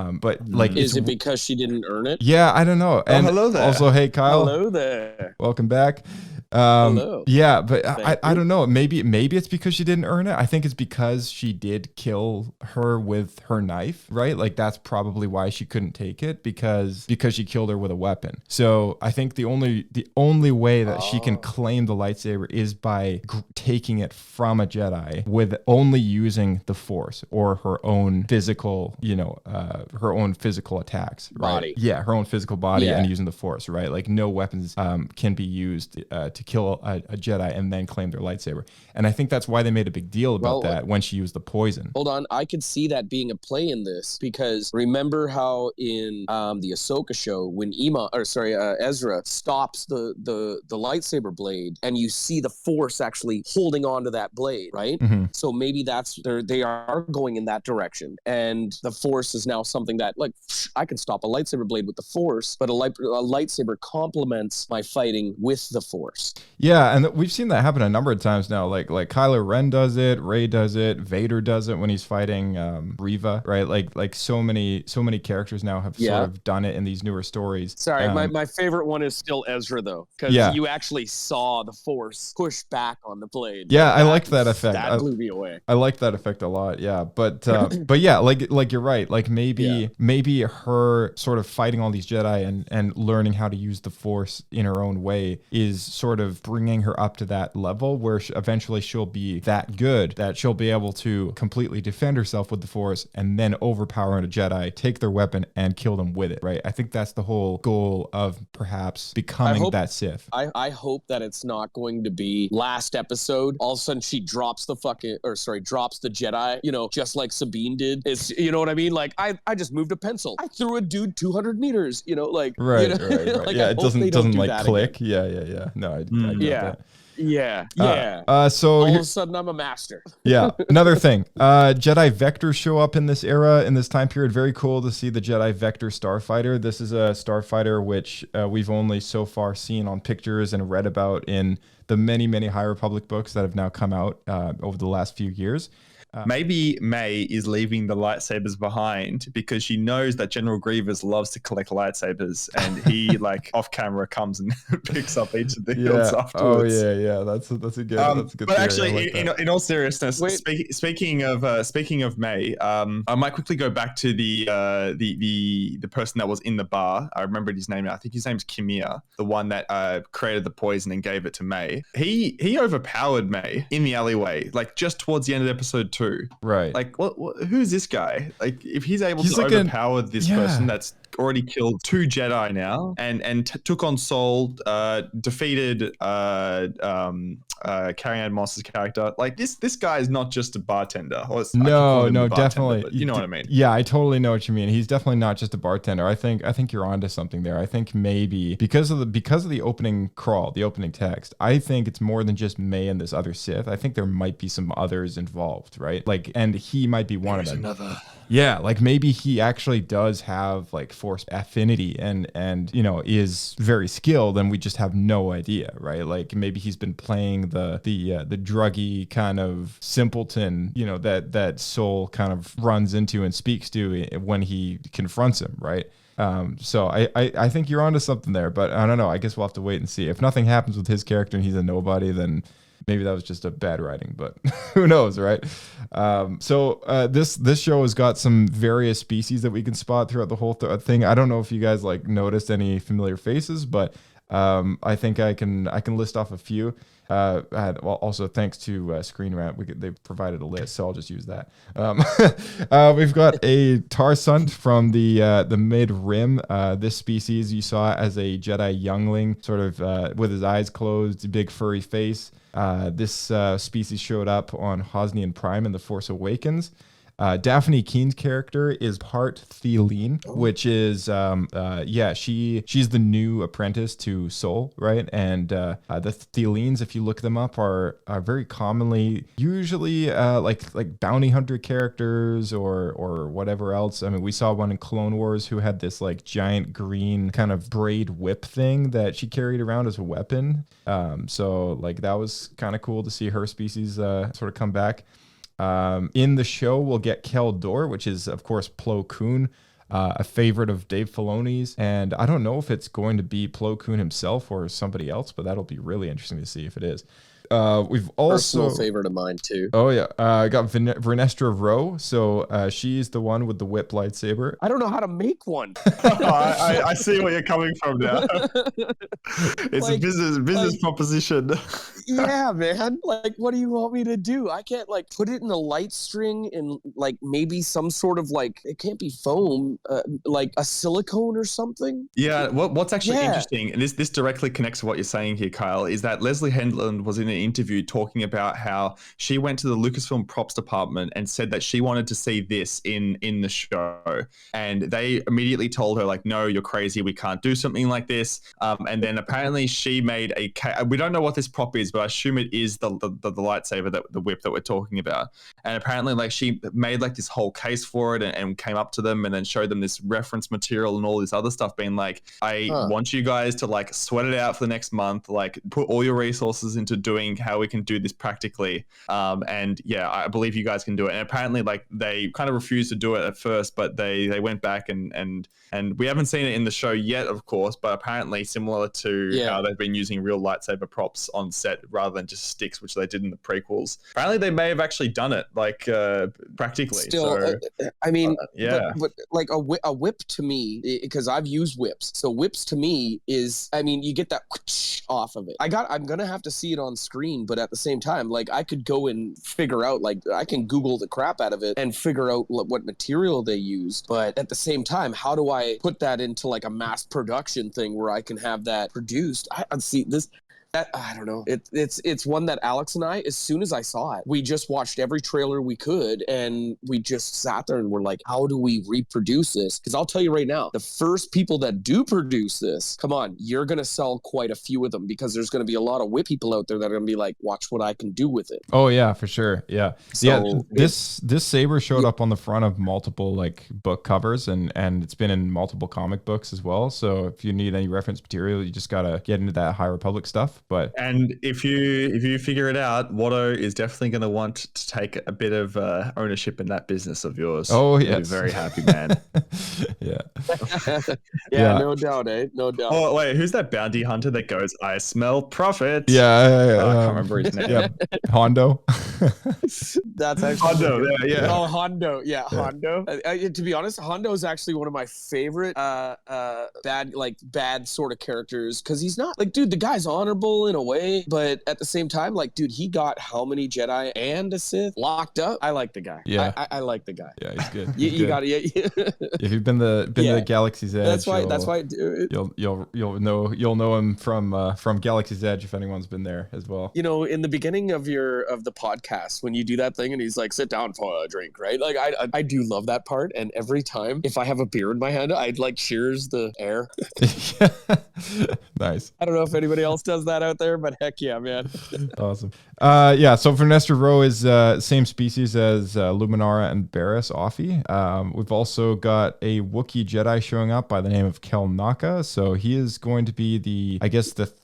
like, is it because she didn't earn it? Yeah, I don't know. And hello there. Also, hey Kyle. Hello there. Welcome back. Hello. Yeah, but I don't know. Maybe it's because she didn't earn it. I think it's because she did kill her with her knife, right? Like that's probably why she couldn't take it, because she killed her with a weapon. So I think the only way that she can claim the lightsaber is by taking it from a Jedi with only using the Force or her own physical, her own physical attacks, right? Body. Yeah, her own physical body and using the Force, right? Like no weapons can be used to kill a Jedi and then claim their lightsaber. And I think that's why they made a big deal about that when she used the poison. Hold on, I could see that being a play in this, because remember how in the Ahsoka show when Ezra stops the lightsaber blade and you see the Force actually holding on to that blade, right? Mm-hmm. So maybe they are going in that direction, and the Force is now something that, like, I can stop a lightsaber blade with the Force, but a lightsaber complements my fighting with the Force. Yeah, and we've seen that happen a number of times now. Like Kylo Ren does it, Rey does it, Vader does it when he's fighting Reva, right? Like so many characters now have sort of done it in these newer stories. Sorry, my favorite one is still Ezra though, because you actually saw the Force push back on the blade. Yeah, I liked that effect. That blew me away. I liked that effect a lot. Yeah, but yeah, like you're right. Like maybe her sort of fighting all these Jedi and learning how to use the Force in her own way is sort of bringing her up to that level where eventually she'll be that good that she'll be able to completely defend herself with the Force and then overpower a Jedi, take their weapon and kill them with it, right? I think that's the whole goal of perhaps becoming that Sith. I hope that it's not going to be last episode, all of a sudden she drops the Jedi, just like Sabine did. It's, you know what I mean? Like, I just moved a pencil. I threw a dude 200 meters, Right. Like, yeah, it doesn't like click. Again. Yeah. No, I get that. Yeah. So all of a sudden I'm a master. Yeah. Another thing, Jedi Vectors show up in this era, in this time period. Very cool to see the Jedi Vector starfighter. This is a starfighter which we've only so far seen on pictures and read about in the many High Republic books that have now come out over the last few years. Maybe May is leaving the lightsabers behind because she knows that General Grievous loves to collect lightsabers, and he like off camera comes and picks up each of the hilts afterwards. Oh yeah. That's a good. That's a good. But theory. actually, in all seriousness, speaking of May, I might quickly go back to the person that was in the bar. I remembered his name. I think his name's Kimir, the one that created the poison and gave it to May. He overpowered May in the alleyway, like just towards the end of episode 2. Right. Like, who's this guy? Like, if he's able to overpower this person that's already killed 2 Jedi now, and took on Saul, defeated Carrie-Anne Moss's character. Like this guy is not just a bartender. No, definitely. But you know what I mean? Yeah, I totally know what you mean. He's definitely not just a bartender. I think you're onto something there. I think maybe because of the opening crawl, the opening text, I think it's more than just May and this other Sith. I think there might be some others involved, right? Like, and he might be one of them. Yeah, like maybe he actually does have like Force affinity and you know is very skilled, and we just have no idea, right? Like maybe he's been playing the druggy kind of simpleton, you know, that Soul kind of runs into and speaks to when he confronts him, right? So I think you're onto something there, but I don't know. I guess we'll have to wait and see. If nothing happens with his character and he's a nobody, then maybe that was just a bad writing, but who knows, right? This show has got some various species that we can spot throughout the whole thing. I don't know if you guys like noticed any familiar faces, but I think I can list off a few. Also thanks to Screen Rant, they provided a list, so I'll just use that. We've got a Tarsunt from the Mid Rim. This species you saw as a Jedi youngling, sort of with his eyes closed, big furry face. This species showed up on Hosnian Prime in The Force Awakens. Daphne Keen's character is part Theline, which is she's the new apprentice to Soul, right? And the Thelines, if you look them up, are very commonly usually like bounty hunter characters or whatever else. I mean, we saw one in Clone Wars who had this like giant green kind of braid whip thing that she carried around as a weapon. So like that was kind of cool to see her species sort of come back. In the show, we'll get Kel Dor, which is, of course, Plo Koon, a favorite of Dave Filoni's. And I don't know if it's going to be Plo Koon himself or somebody else, but that'll be really interesting to see if it is. We've also personal favorite of mine too. Oh yeah, got Vernestra Rowe. So she's the one with the whip lightsaber. I don't know how to make one. I see where you're coming from now. It's like, a business proposition. Yeah, man. Like, what do you want me to do? I can't like put it in a light string and like maybe some sort of like, it can't be foam, like a silicone or something. Yeah. What's actually interesting, and this directly connects to what you're saying here, Kyle, is that Leslie Hendland was in an interview talking about how she went to the Lucasfilm props department and said that she wanted to see this in the show, and they immediately told her like, no, you're crazy, we can't do something like this. And then apparently she made we don't know what this prop is, but I assume it is the lightsaber, the whip that we're talking about. And apparently like she made like this whole case for it and came up to them and then showed them this reference material and all this other stuff, being like, I want you guys to like sweat it out for the next month, like put all your resources into doing how we can do this practically. And yeah, I believe you guys can do it. And apparently like they kind of refused to do it at first, but they went back and we haven't seen it in the show yet, of course, but apparently similar to how they've been using real lightsaber props on set rather than just sticks, which they did in the prequels. Apparently they may have actually done it like practically. Still, I mean, yeah, but like a whip to me, because I've used whips. So whips to me is, I mean, you get that off of it. I'm gonna have to see it on screen, but at the same time, like I could go and figure out, like I can Google the crap out of it and figure out what material they used. But at the same time, how do I put that into like a mass production thing where I can have that produced? I see this. I don't know. It's one that Alex and I, as soon as I saw it, we just watched every trailer we could, and we just sat there and we're like, how do we reproduce this? Because I'll tell you right now, the first people that do produce this, come on, you're going to sell quite a few of them, because there's going to be a lot of whip people out there that are going to be like, watch what I can do with it. Oh yeah, for sure. Yeah. So yeah. This saber showed up on the front of multiple like book covers, and it's been in multiple comic books as well. So if you need any reference material, you just got to get into that High Republic stuff. And if you figure it out, Watto is definitely going to want to take a bit of ownership in that business of yours. Oh yeah, very happy man. Yeah. Yeah, no doubt, No doubt. Oh wait, who's that bounty hunter that goes, "I smell profit"? Yeah. I can't remember his name. Yeah, Hondo. That's actually Hondo. Yeah. Oh, Hondo. Yeah, Hondo. To be honest, Hondo is actually one of my favorite bad sort of characters, because he's not like, dude, the guy's honorable in a way, but at the same time, like, dude, he got how many Jedi and a Sith locked up? I like the guy. Yeah, I like the guy. Yeah, he's good. You got it. Yeah. If you've been to the Galaxy's Edge, That's why, dude. You'll know him from Galaxy's Edge if anyone's been there as well. You know, in the beginning of the podcast, when you do that thing and he's like, "Sit down for a drink," right? Like, I do love that part. And every time, if I have a beer in my hand, I'd like cheers the air. Nice. I don't know if anybody else does that out there, but heck yeah, man. Awesome. So Vernestra Rowe is same species as Luminara and Barriss Offee. We've also got a Wookiee Jedi showing up by the name of Kel Naka. So he is going to be the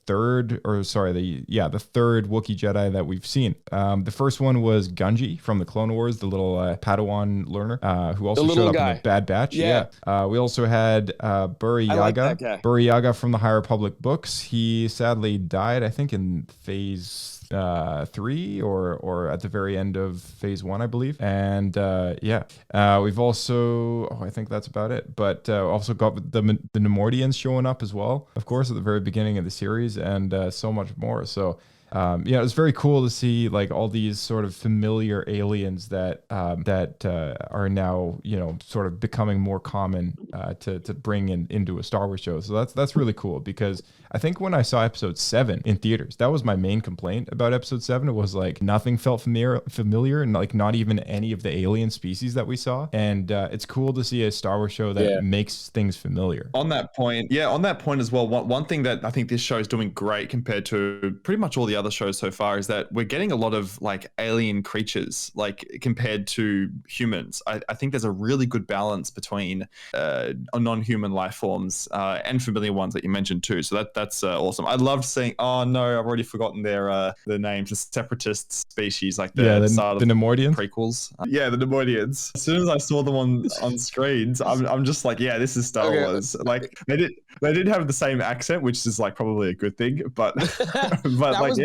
third Wookiee Jedi that we've seen. The first one was Gunji from the Clone Wars, the little Padawan learner, who also showed up in the Bad Batch. Yeah. We also had Buri Yaga. Buri Yaga from the High Republic books. He sadly died, I think, in phase 3 or at the very end of phase 1, I believe. And we've also, I think that's about it, but also got the Nemordians showing up as well, of course, at the very beginning of the series, and so much more. So it's very cool to see like all these sort of familiar aliens that are now, sort of becoming more common to bring into a Star Wars show. So that's really cool, because I think when I saw episode 7 in theaters, that was my main complaint about episode 7. It was like nothing felt familiar, and like not even any of the alien species that we saw. And it's cool to see a Star Wars show that makes things familiar. On that point as well, one thing that I think this show is doing great compared to pretty much all the other shows so far is that we're getting a lot of like alien creatures, like compared to humans. I think there's a really good balance between non-human life forms and familiar ones that you mentioned too. So that's awesome. I loved seeing. Oh no, I've already forgotten their names. The separatist species, like the Nemordians prequels. The Nemordians. As soon as I saw them on screens, I'm just like, yeah, this is Star Wars. Like they did have the same accent, which is like probably a good thing, but like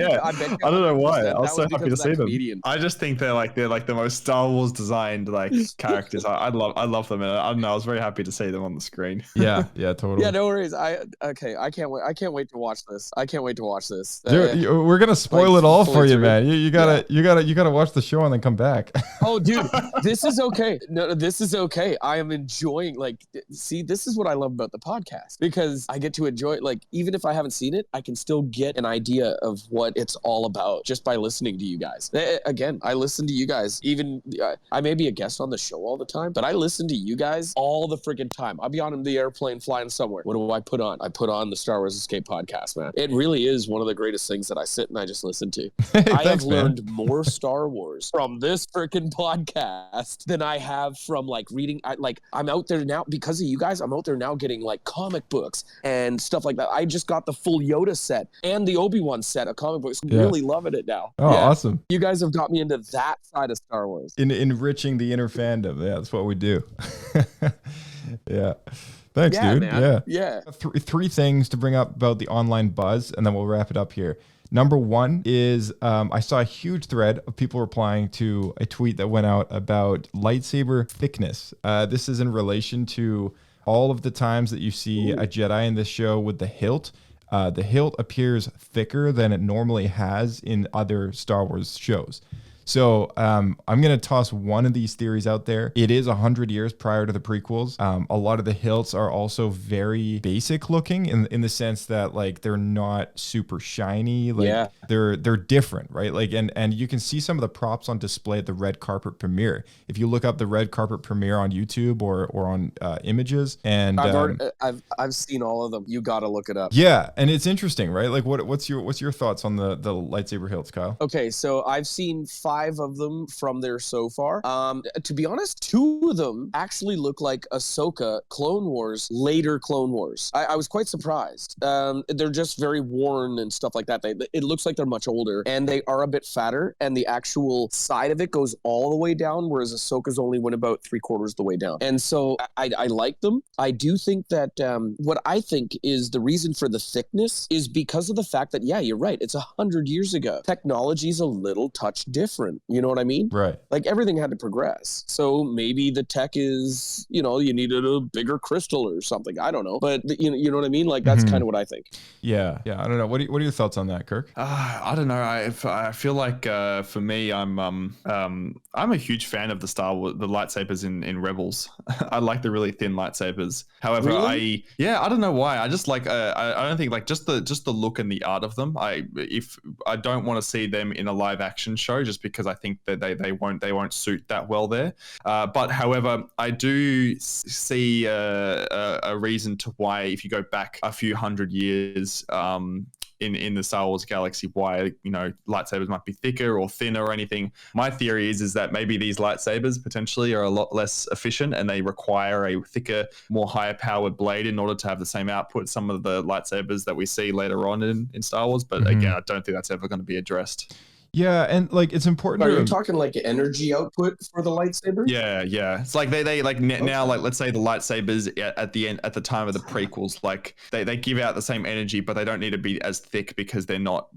I don't know why. I was so happy to see them. I just think they're like the most Star Wars designed like characters. I love them, and I don't know. I was very happy to see them on the screen. Yeah, totally. Yeah, no worries. I can't wait to watch this. Dude, we're gonna spoil it all for you, man. You gotta watch the show and then come back. Oh, dude, this is okay. No, this is okay. I am enjoying. See, this is what I love about the podcast, because I get to enjoy. Like, even if I haven't seen it, I can still get an idea of what it's all about just by listening to you guys. Again, I listen to you guys. Even I may be a guest on the show all the time, but I listen to you guys all the freaking time. I'll be on the airplane flying somewhere. What do I put on? I put on the Star Wars Escape podcast, man. It really is one of the greatest things that I sit and I just listen to. I have learned more Star Wars from this freaking podcast than I have from like reading. I'm out there now because of you guys. I'm out there now getting like comic books and stuff like that. I just got the full Yoda set and the Obi-Wan set of comic books. Really loving it now. Oh, awesome. You guys have got me into that side of Star Wars. Enriching the inner fandom. Yeah, that's what we do. Yeah. Thanks, dude. Man. Yeah. Three things to bring up about the online buzz, and then we'll wrap it up here. Number one is I saw a huge thread of people replying to a tweet that went out about lightsaber thickness. This is in relation to all of the times that you see a Jedi in this show with the hilt. The hilt appears thicker than it normally has in other Star Wars shows. So I'm going to toss one of these theories out there. It is 100 years prior to the prequels. A lot of the hilts are also very basic looking in the sense that like they're not super shiny. Like they're different, right? Like and you can see some of the props on display at the red carpet premiere. If you look up the red carpet premiere on YouTube or on images, and I've seen all of them. You got to look it up. Yeah, and it's interesting, right? Like what's your thoughts on the lightsaber hilts, Kyle? Okay, so I've seen 5 5 of them from there so far. To be honest, 2 of them actually look like Ahsoka Clone Wars, later Clone Wars. I was quite surprised. They're just very worn and stuff like that. It looks like they're much older, and they are a bit fatter, and the actual side of it goes all the way down, whereas Ahsoka's only went about 3/4 the way down. And so I like them. I do think that what I think is the reason for the thickness is because of the fact that, yeah, you're right, it's 100 years ago. Technology's a little touch different. You know what I mean? Right. Like, everything had to progress. So maybe the tech is, you needed a bigger crystal or something. I don't know. But you know what I mean? Like, that's kind of what I think. Yeah. I don't know. What are your thoughts on that, Kirk? I don't know. I feel like for me, I'm a huge fan of the the lightsabers in Rebels. I like the really thin lightsabers. However, really? I don't know why. I just like I don't think like just the look and the art of them. I don't want to see them in a live action show just because I think that they won't suit that well there. But however, I do see a reason to why, if you go back a few hundred years in the Star Wars galaxy, why lightsabers might be thicker or thinner or anything. My theory is that maybe these lightsabers potentially are a lot less efficient and they require a thicker, more higher powered blade in order to have the same output. Some of the lightsabers that we see later on in Star Wars, but again, I don't think that's ever going to be addressed. Yeah, and like it's important. Are you talking like energy output for the lightsaber? Yeah. It's like they like now, like let's say the lightsabers at the time of the prequels, like they give out the same energy, but they don't need to be as thick because they're not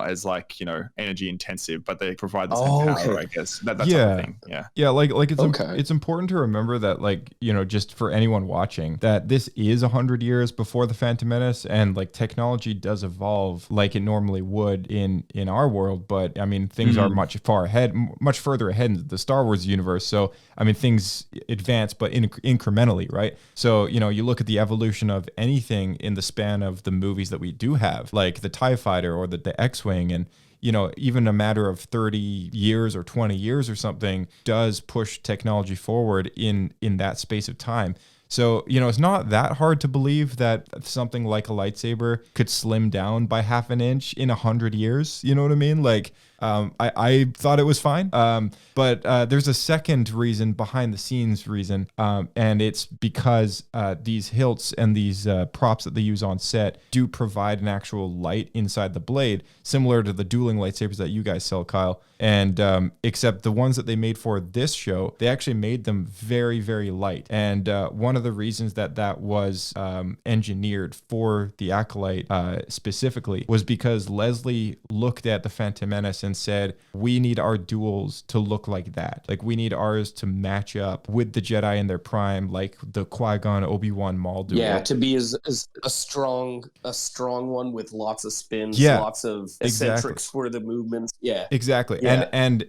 as like energy intensive, but they provide the same power. I guess that's the thing. Yeah. Like it's important to remember that, like, just for anyone watching, that this is 100 years before the Phantom Menace, and like technology does evolve like it normally would in our world, but I mean, things are much further ahead in the Star Wars universe. So, I mean, things advance, but incrementally, right? So, you look at the evolution of anything in the span of the movies that we do have, like the TIE Fighter or the X-Wing, and even a matter of 30 years or 20 years or something does push technology forward in that space of time. So, it's not that hard to believe that something like a lightsaber could slim down by half an inch in 100 years. You know what I mean? Like, I thought it was fine. But there's a second reason, behind the scenes reason, and it's because these hilts and these props that they use on set do provide an actual light inside the blade, similar to the dueling lightsabers that you guys sell, Kyle. And except the ones that they made for this show, they actually made them very, very light. And one of the reasons that was engineered for the Acolyte specifically was because Leslie looked at the Phantom Menace and said, we need our duels to look like that. Like, we need ours to match up with the Jedi in their prime, like the Qui-Gon Obi-Wan Maul duel. Yeah, to be as a strong one with lots of spins, lots of eccentrics for the movements. Yeah, exactly. Yeah. And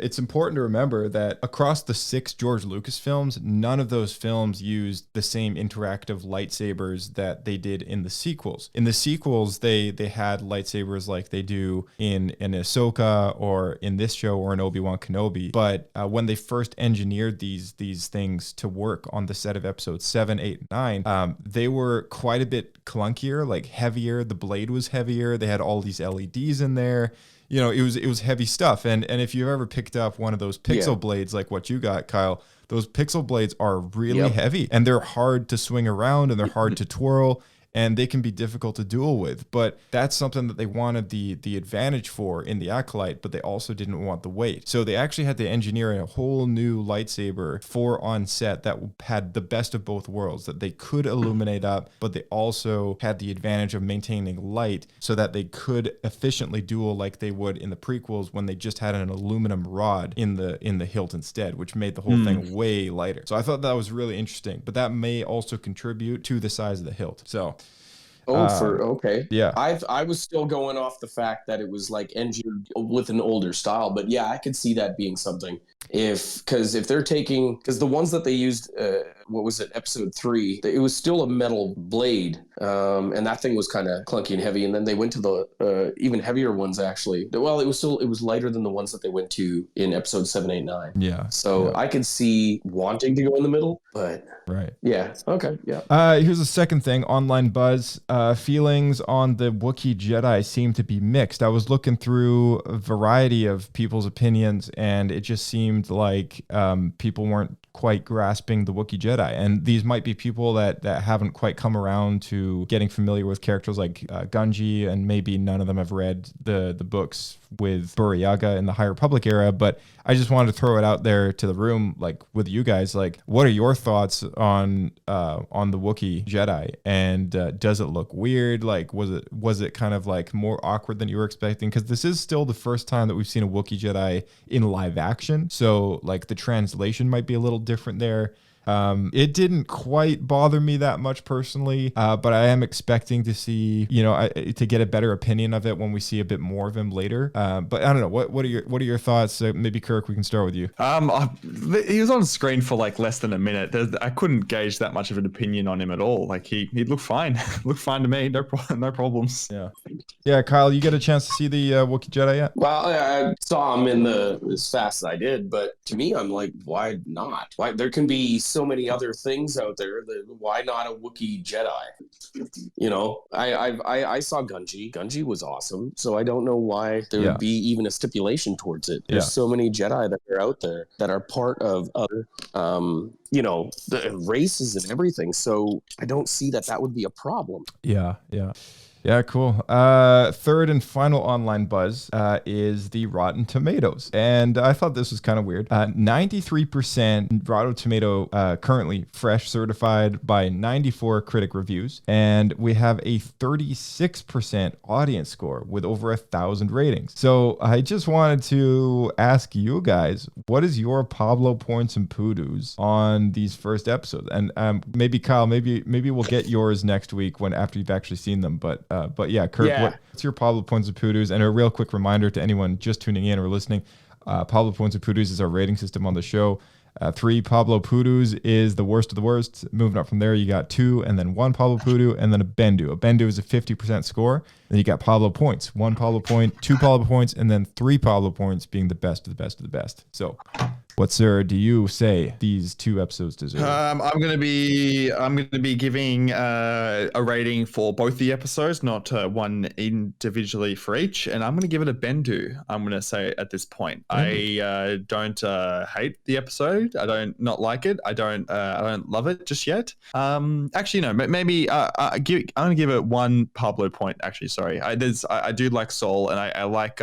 it's important to remember that across the 6 George Lucas films, none of those films used the same interactive lightsabers that they did in the sequels. In the sequels, they had lightsabers like they do in Ahsoka or in this show or in Obi-Wan Kenobi. But when they first engineered these things to work on the set of episodes 7, 8, 9, they were quite a bit clunkier, like heavier. The blade was heavier. They had all these LEDs in there. It was heavy stuff. And if you've ever picked up one of those pixel blades like what you got, Kyle, those pixel blades are really heavy, and they're hard to swing around and they're hard to twirl, and they can be difficult to duel with. But that's something that they wanted the advantage for in the Acolyte, but they also didn't want the weight. So they actually had to engineer a whole new lightsaber for on set that had the best of both worlds, that they could illuminate up, but they also had the advantage of maintaining light so that they could efficiently duel like they would in the prequels when they just had an aluminum rod in the hilt instead, which made the whole thing way lighter. So I thought that was really interesting, but that may also contribute to the size of the hilt. So okay. Yeah. I was still going off the fact that it was like engineered with an older style, but yeah, I could see that being something. because if they're taking, because the ones that they used, what was it, episode 3, it was still a metal blade, and that thing was kind of clunky and heavy. And then they went to the even heavier ones, actually. Well, it was lighter than the ones that they went to in episode 7, 8, 9. Yeah. So I could see wanting to go in the middle, but right. Yeah. Okay. Yeah. Here's the second thing: online buzz. Feelings on the Wookiee Jedi seem to be mixed. I was looking through a variety of people's opinions, and it just seemed like people weren't quite grasping the Wookiee Jedi. And these might be people that haven't quite come around to getting familiar with characters like Gunji, and maybe none of them have read the books with Buriaga in the High Republic era. But I just wanted to throw it out there to the room, like with you guys, like what are your thoughts on the Wookiee Jedi? And does it look weird? Like was it kind of like more awkward than you were expecting? Because this is still the first time that we've seen a Wookiee Jedi in live action, so like the translation might be a little different there. It didn't quite bother me that much personally, but I am expecting to see, to get a better opinion of it when we see a bit more of him later. But I don't know. What are your thoughts? Maybe Kirk, we can start with you. He was on screen for like less than a minute. I couldn't gauge that much of an opinion on him at all. Like he looked fine. Looked fine to me. No problems. Yeah. Kyle, you get a chance to see the Wookiee Jedi yet? Well, I saw him as fast as I did, but to me, I'm like, why not? Why there can be so many other things out there. Why not a Wookiee Jedi? I saw Gunji. Gunji was awesome. So I don't know why there would be even a stipulation towards it. There's so many Jedi that are out there that are part of other, the races and everything. So I don't see that would be a problem. Yeah, cool. Third and final online buzz is the Rotten Tomatoes. And I thought this was kind of weird. 93% Rotten Tomato currently fresh certified by 94 critic reviews. And we have a 36% audience score with over 1,000 ratings. So I just wanted to ask you guys, what is your Pablo points and poodoos on these first episodes? And maybe Kyle, maybe we'll get yours next week after you've actually seen them. But yeah, Kirk, what's your Pablo Points and Poodoos? And a real quick reminder to anyone just tuning in or listening, Pablo Points and Poodoos is our rating system on the show. 3 Pablo Poodoos is the worst of the worst. Moving up from there, you got 2 and then 1 Pablo Poodoo and then a Bendu. A Bendu is a 50% score. Then you got Pablo Points, 1 Pablo Point, 2 Pablo Points, and then 3 Pablo Points being the best of the best of the best. So what, sir, do you say these 2 episodes deserve? I'm gonna be giving a rating for both the episodes, not one individually for each, and I'm gonna give it a Bendu. I'm gonna say at this point, I don't hate the episode. I don't not like it. I don't love it just yet. Actually, no. Maybe I'm gonna give it 1 Pablo point. Actually, sorry. I do like Saul, and I like.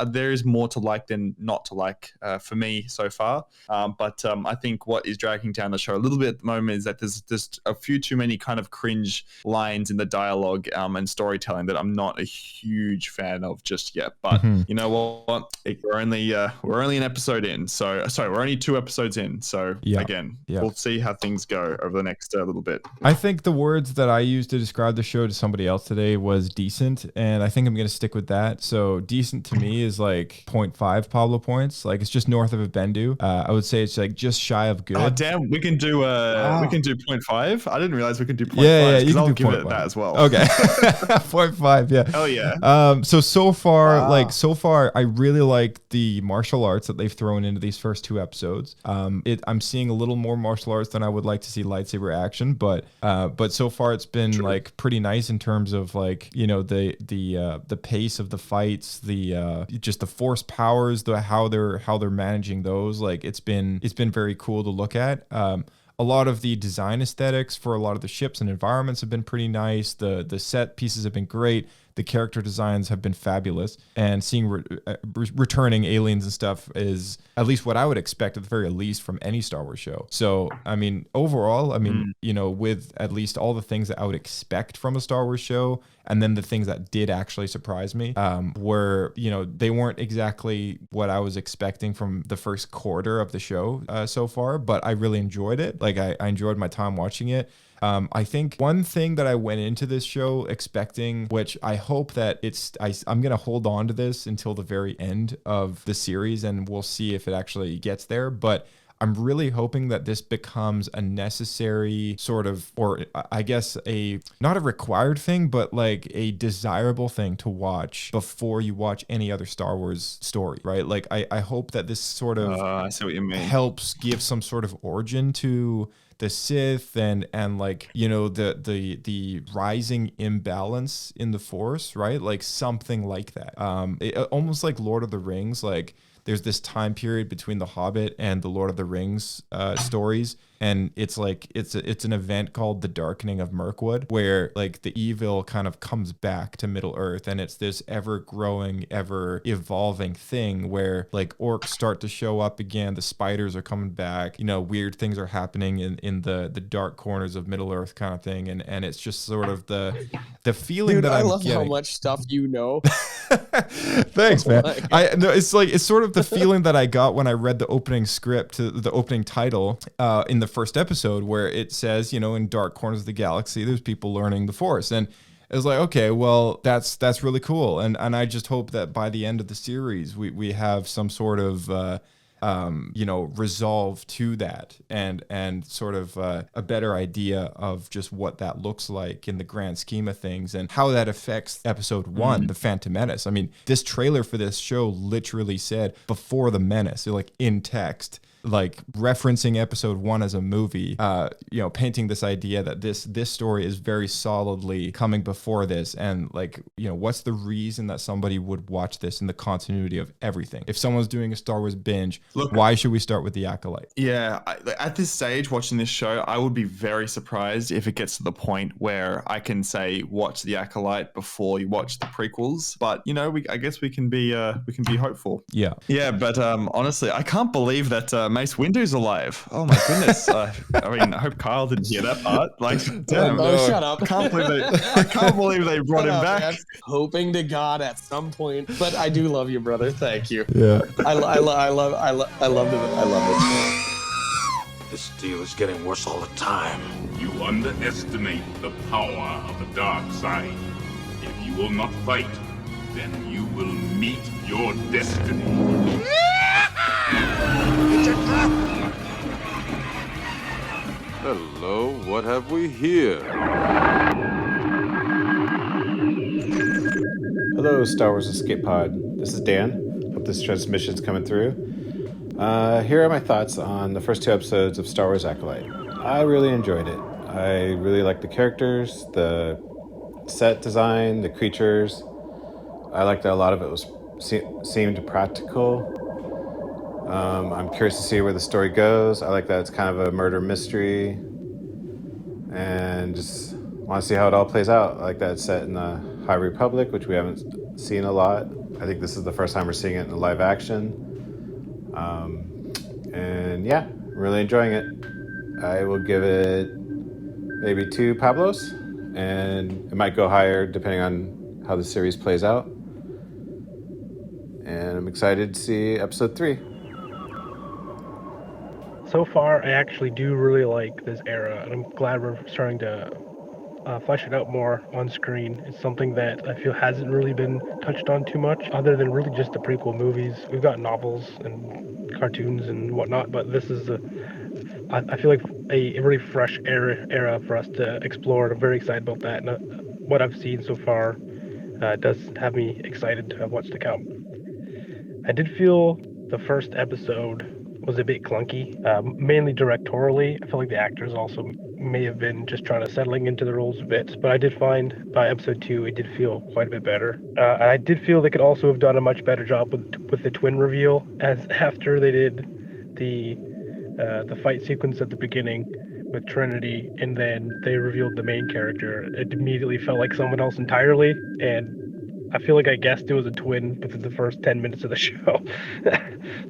There is more to like than not to like for me so far. But I think what is dragging down the show a little bit at the moment is that there's just a few too many kind of cringe lines in the dialogue and storytelling that I'm not a huge fan of just yet. But you know what? We're only an episode in, so sorry, we're only 2 episodes in. So again, we'll see how things go over the next little bit. I think the words that I used to describe the show to somebody else today was decent, and I think I'm going to stick with that. So decent to me is like 0.5 Pablo points. Like it's just north of a Bendu. I would say it's like just shy of good. Oh damn, we can do 0.5. I didn't realize we could do 0.5. Yeah, you can I'll do give 0.5. it that as well. Okay. 0.5, yeah. Hell yeah. So far, I really like the martial arts that they've thrown into these first 2 episodes. I'm seeing a little more martial arts than I would like to see lightsaber action, but so far it's been like pretty nice in terms of like, the pace of the fights, just the force powers, how they're managing those. Like it's been very cool to look at. A lot of the design aesthetics for a lot of the ships and environments have been pretty nice. The set pieces have been great. The character designs have been fabulous, and seeing returning aliens and stuff is at least what I would expect at the very least from any Star Wars show. So, I mean, overall, with at least all the things that I would expect from a Star Wars show, and then the things that did actually surprise me were, they weren't exactly what I was expecting from the first quarter of the show so far, but I really enjoyed it. Like I enjoyed my time watching it. I think one thing that I went into this show expecting, which I hope that I'm going to hold on to this until the very end of the series, and we'll see if it actually gets there. But I'm really hoping that this becomes a necessary sort of, or I guess not a required thing, but like a desirable thing to watch before you watch any other Star Wars story, right? Like I hope that this sort of I see what you mean. helps give some sort of origin to the Sith and like, you know, the rising imbalance in the Force, right? Like something like that. Almost like Lord of the Rings, like there's this time period between The Hobbit and the Lord of the Rings stories, and it's like it's an event called the Darkening of Mirkwood, where like the evil kind of comes back to Middle Earth, and it's this ever growing, ever evolving thing where like orcs start to show up again, the spiders are coming back, you know, weird things are happening in the dark corners of Middle Earth kind of thing, and it's just sort of the feeling Dude, that I I'm love getting. how much stuff you know. Thanks, man. I know it's sort of the feeling that I got when I read the opening script, the opening title in the first episode, where it says, you know, in dark corners of the galaxy, there's people learning the Force, and it was like, okay, well, that's really cool, and I just hope that by the end of the series, we have some sort of you know, resolve to that, and sort of a better idea of just what that looks like in the grand scheme of things, and how that affects episode 1, The Phantom Menace. I mean, this trailer for this show literally said before the menace, like in text, like referencing episode 1 as a movie, you know, painting this idea that this story is very solidly coming before this, and like, you know, what's the reason that somebody would watch this in the continuity of everything? If someone's doing a Star Wars binge, why should we start with the Acolyte? Yeah, at this stage, watching this show, I would be very surprised if it gets to the point where I can say watch the Acolyte before you watch the prequels. But you know, I guess we can be hopeful. Yeah, but honestly, I can't believe that Mace Windu's alive. Oh my goodness! I mean, I hope Kyle didn't hear that part. Like, damn! Oh, shut up! I can't believe they brought him back. Man. Hoping to God at some point, but I do love you, brother. Thank you. Yeah. I love it. This deal is getting worse all the time. You underestimate the power of the dark side. If you will not fight, then you will meet your destiny. Hello, what have we here? Hello, Star Wars Escape Pod. This is Dan. Hope this transmission's coming through. Here are my thoughts on the first 2 episodes of Star Wars Acolyte. I really enjoyed it. I really liked the characters, the set design, the creatures. I liked that a lot of it seemed practical. I'm curious to see where the story goes. I like that it's kind of a murder mystery, and just want to see how it all plays out. I like that it's set in the High Republic, which we haven't seen a lot. I think this is the first time we're seeing it in live action. And yeah, really enjoying it. I will give it maybe 2 Pablos, and it might go higher depending on how the series plays out. And I'm excited to see episode 3. So far, I actually do really like this era, and I'm glad we're starting to flesh it out more on screen. It's something that I feel hasn't really been touched on too much, other than really just the prequel movies. We've got novels and cartoons and whatnot, but this is I feel like a really fresh era for us to explore, and I'm very excited about that. And what I've seen so far does have me excited to what's to come. I did feel the first episode was a bit clunky, mainly directorially. I feel like the actors also may have been just trying to settling into the roles a bit, but I did find by episode 2 it did feel quite a bit better. And I did feel they could also have done a much better job with the twin reveal, as after they did the fight sequence at the beginning with Trinity, and then they revealed the main character, it immediately felt like someone else entirely, and I feel like I guessed it was a twin within the first 10 minutes of the show.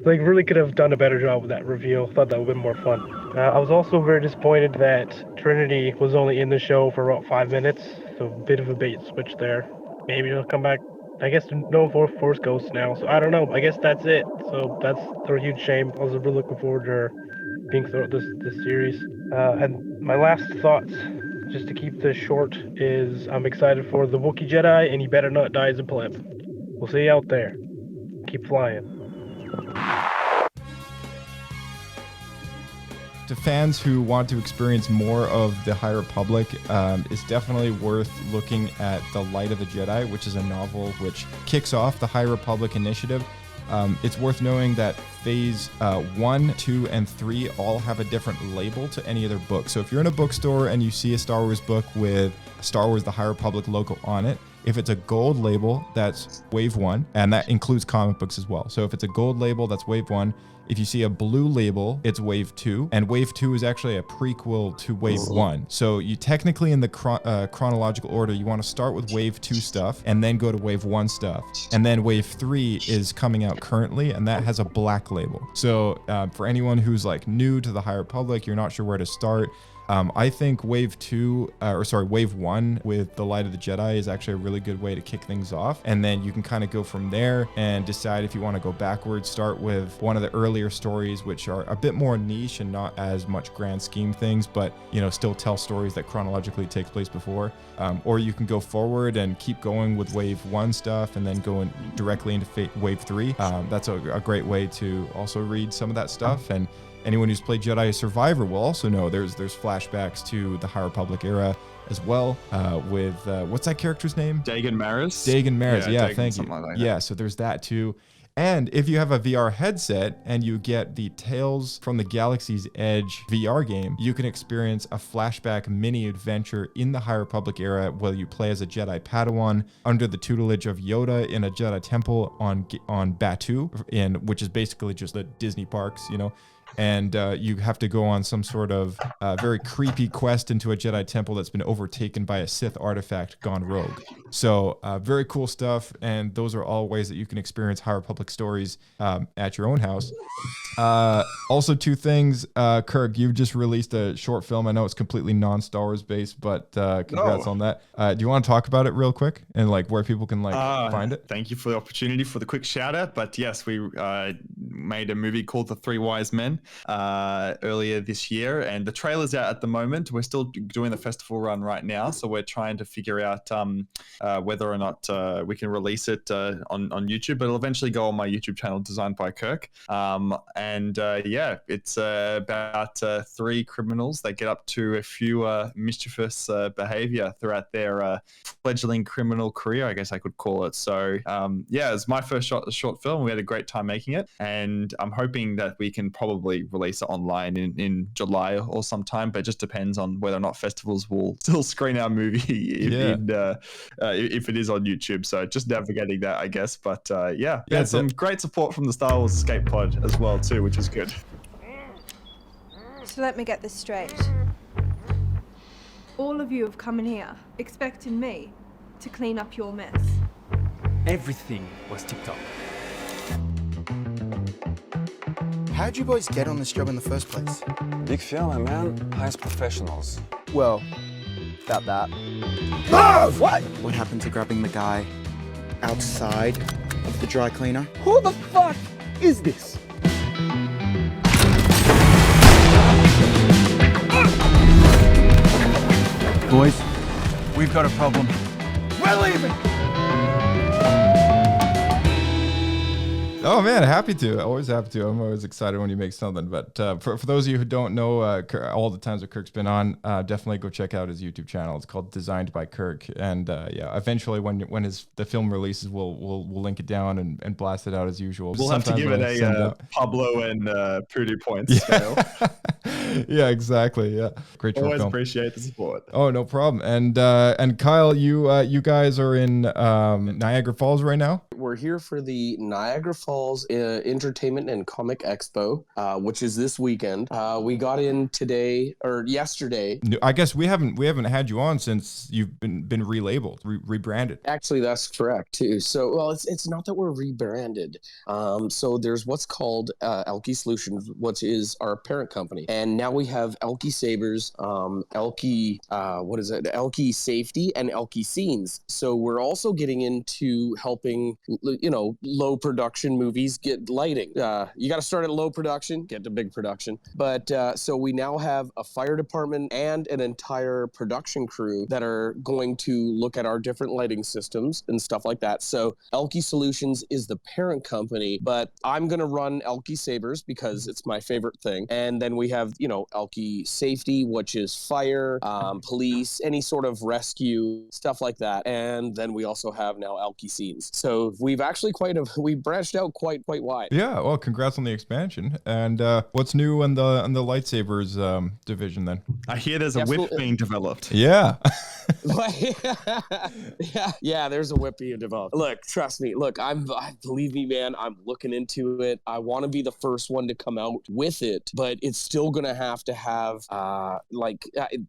Like, really could have done a better job with that reveal. Thought that would have been more fun. I was also very disappointed that Trinity was only in the show for about 5 minutes, so a bit of a bait switch there. Maybe he'll come back. I guess no Force Ghost now, so I don't know. I guess that's it. So that's a huge shame. I was really looking forward to her being throughout this series. And my last thoughts just to keep this short, is I'm excited for the Wookiee Jedi, and he better not die as a pleb. We'll see you out there. Keep flying. To fans who want to experience more of the High Republic, it's definitely worth looking at The Light of the Jedi, which is a novel which kicks off the High Republic initiative. It's worth knowing that Phase 1, 2, and 3 all have a different label to any other book. So if you're in a bookstore and you see a Star Wars book with Star Wars The High Republic logo on it, if it's a gold label, that's Wave 1, and that includes comic books as well. So if it's a gold label, that's Wave 1. If you see a blue label, it's Wave 2, and Wave 2 is actually a prequel to Wave 1. So you technically, in the chronological order, you want to start with Wave 2 stuff, and then go to Wave 1 stuff. And then Wave 3 is coming out currently, and that has a black label. So for anyone who's like new to the High Republic, you're not sure where to start, I think Wave 1 with The Light of the Jedi is actually a really good way to kick things off. And then you can kind of go from there and decide if you want to go backwards. Start with one of the earlier stories, which are a bit more niche and not as much grand scheme things, but, you know, still tell stories that chronologically take place before. Or you can go forward and keep going with Wave 1 stuff and then going directly into Wave 3. That's a great way to also read some of that stuff. And anyone who's played Jedi Survivor will also know there's flashbacks to the High Republic era as well, with what's that character's name? Dagan Maris. Dagan Maris, yeah, Dagan, thank you. like yeah, so there's that too. And if you have a VR headset and you get the Tales from the Galaxy's Edge VR game, you can experience a flashback mini adventure in the High Republic era where you play as a Jedi Padawan under the tutelage of Yoda in a Jedi temple on Batuu, which is basically just the Disney parks, you know. And you have to go on some sort of very creepy quest into a Jedi temple that's been overtaken by a Sith artifact gone rogue. So very cool stuff, and those are all ways that you can experience High Republic stories at your own house. Also, two things, Kirk, you've just released a short film. I know it's completely non-Star Wars based, but congrats on that. Do you want to talk about it real quick and like where people can find it? Thank you for the opportunity for the quick shout out. But yes, we made a movie called The Three Wise Men earlier this year, and the trailer's out at the moment. We're still doing the festival run right now, so we're trying to figure out whether or not we can release it on YouTube, but it'll eventually go on my YouTube channel, Designed by Kirk. It's about three criminals that get up to a few mischievous behavior throughout their fledgling criminal career, I guess I could call it. So it's my first short film. We had a great time making it, and I'm hoping that we can probably release it online in July or sometime, but it just depends on whether or not festivals will still screen our movie if it is on YouTube. So just navigating that, I guess. But some great support from the Star Wars Escape Pod as well too, which is good. So let me get this straight. All of you have come in here expecting me to clean up your mess. Everything was tip-top. How'd you boys get on this job in the first place? Big firma, man. Hires professionals. Well, about that. Move! What happened to grabbing the guy outside of the dry cleaner? Who the fuck is this? Boys, we've got a problem. We're leaving! Oh man, happy to. Always happy to. I'm always excited when you make something. But for those of you who don't know all the times that Kirk's been on, definitely go check out his YouTube channel. It's called Designed by Kirk. And eventually when the film releases, we'll link it down and blast it out as usual. We'll have to give it a Pablo and Pudu points scale. Yeah, exactly. Yeah, great short Always film. Appreciate the support. Oh, no problem. And Kyle, you guys are in Niagara Falls right now. We're here for the Niagara Falls Entertainment and Comic Expo, which is this weekend. We got in yesterday. I guess we haven't had you on since you've been relabeled, rebranded. Actually, that's correct too. So, well, it's not that we're rebranded. So there's what's called ALKY Solutions, which is our parent company, and now we have ALKY Sabers, ALKY ALKY Safety, and ALKY Scenes. So we're also getting into helping low production movies get lighting. You got to start at low production, get to big production. But so we now have a fire department and an entire production crew that are going to look at our different lighting systems and stuff like that. So ALKY Solutions is the parent company, but I'm going to run ALKY Sabers because it's my favorite thing. And then we have, ALKY Safety, which is fire, police, any sort of rescue, stuff like that. And then we also have now ALKY Scenes. So we've actually we branched out quite wide. Yeah, well, congrats on the expansion. And what's new on the lightsabers division then? I hear there's a whip being developed. Yeah. yeah, there's a whip being developed. Look, trust me. Look, believe me, man, I'm looking into it. I want to be the first one to come out with it, but it's still going to have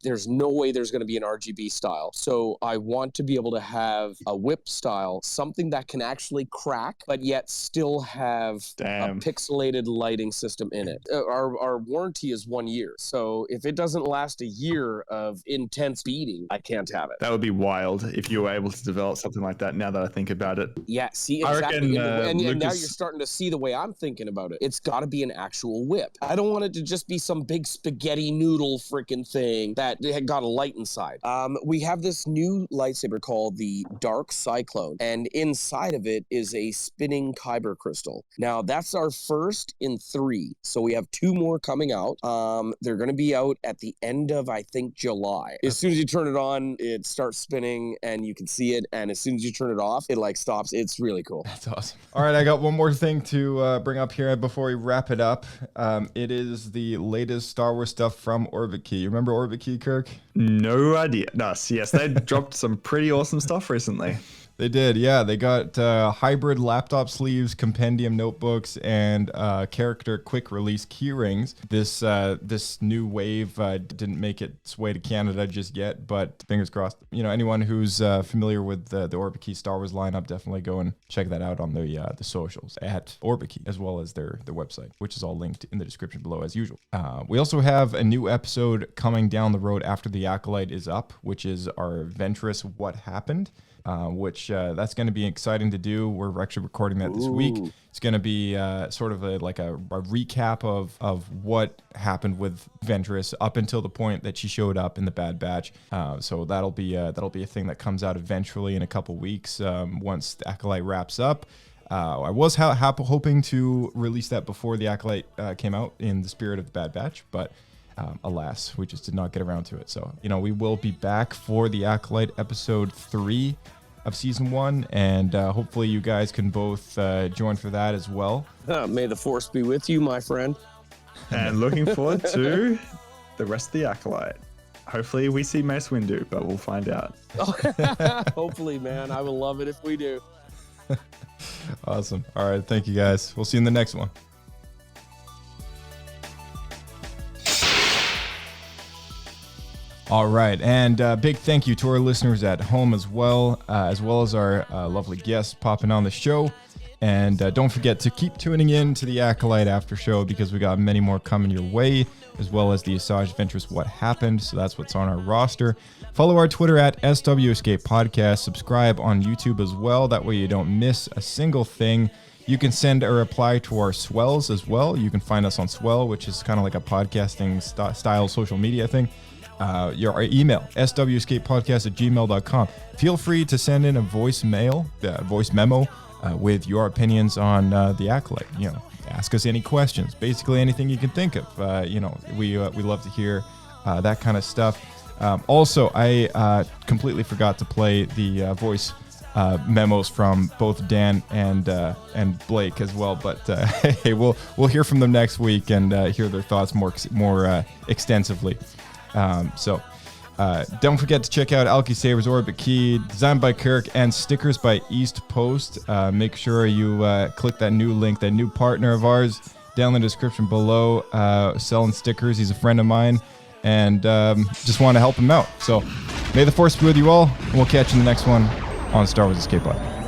there's no way there's going to be an RGB style. So I want to be able to have a whip style, something that can actually crack, but yet still have a pixelated lighting system in it. Our warranty is 1 year. So if it doesn't last a year of intense beating, I can't have it. That would be wild if you were able to develop something like that, now that I think about it. Yeah, see, exactly. And now you're starting to see the way I'm thinking about it. It's got to be an actual whip. I don't want it to just be some big spaghetti noodle freaking thing that had got a light inside. We have this new lightsaber called the Dark Cyclone, and inside of it is a spinning kyber crystal. Now, that's our first in 3, so we have 2 more coming out. They're going to be out at the end of, I think, July. As soon as you turn it on, it starts spinning, and you can see it, and as soon as you turn it off, it stops. It's really cool. That's awesome. All right, I got one more thing to bring up here before we wrap it up. It is the latest Star Wars stuff from ORBITKEY. You remember ORBITKEY, Kirk? No idea. Yes, they dropped some pretty awesome stuff recently. They did, yeah. They got hybrid laptop sleeves, compendium notebooks, and character quick release keyrings. This new wave didn't make its way to Canada just yet, but fingers crossed. Anyone who's familiar with the ORBITKEY Star Wars lineup, definitely go and check that out on the socials at ORBITKEY, as well as their website, which is all linked in the description below as usual. We also have a new episode coming down the road after the Acolyte is up, which is our Ventress What Happened. Which that's going to be exciting to do. We're actually recording that this week. It's going to be sort of a recap of what happened with Ventress up until the point that she showed up in the Bad Batch. So that'll be a thing that comes out eventually in a couple weeks once the Acolyte wraps up. I was hoping to release that before the Acolyte came out in the spirit of the Bad Batch, but alas, we just did not get around to it. So, we will be back for the Acolyte episode 3 of season 1, and hopefully you guys can both join for that as well. May the Force be with you, my friend. And looking forward to the rest of the Acolyte. Hopefully we see Mace Windu, but we'll find out. Hopefully, man. I will love it if we do. Awesome. All right. Thank you, guys. We'll see you in the next one. All right, and big thank you to our listeners at home as well as our lovely guests popping on the show. And don't forget to keep tuning in to the Acolyte After Show, because we got many more coming your way, as well as the Asajj Ventress What Happened. So that's what's on our roster. Follow our Twitter at SW Escape Podcast. Subscribe on YouTube as well. That way you don't miss a single thing. You can send a reply to our swells as well. You can find us on Swell, which is kind of like a podcasting style social media thing. Your email, swescapepodcast@gmail.com. Feel free to send in a voice memo with your opinions on the Acolyte. Ask us any questions, basically anything you can think of. We love to hear that kind of stuff. Also, I completely forgot to play the voice memos from both Dan and Blake as well. But hey, we'll hear from them next week and hear their thoughts more extensively. Don't forget to check out ALKY Sabers ORBITKEY, designed by Kirk, and stickers by EastPost. Make sure you click that new link, that new partner of ours, down in the description below, selling stickers. He's a friend of mine, and just want to help him out. So may the Force be with you all, and we'll catch you in the next one on Star Wars Escape Pod.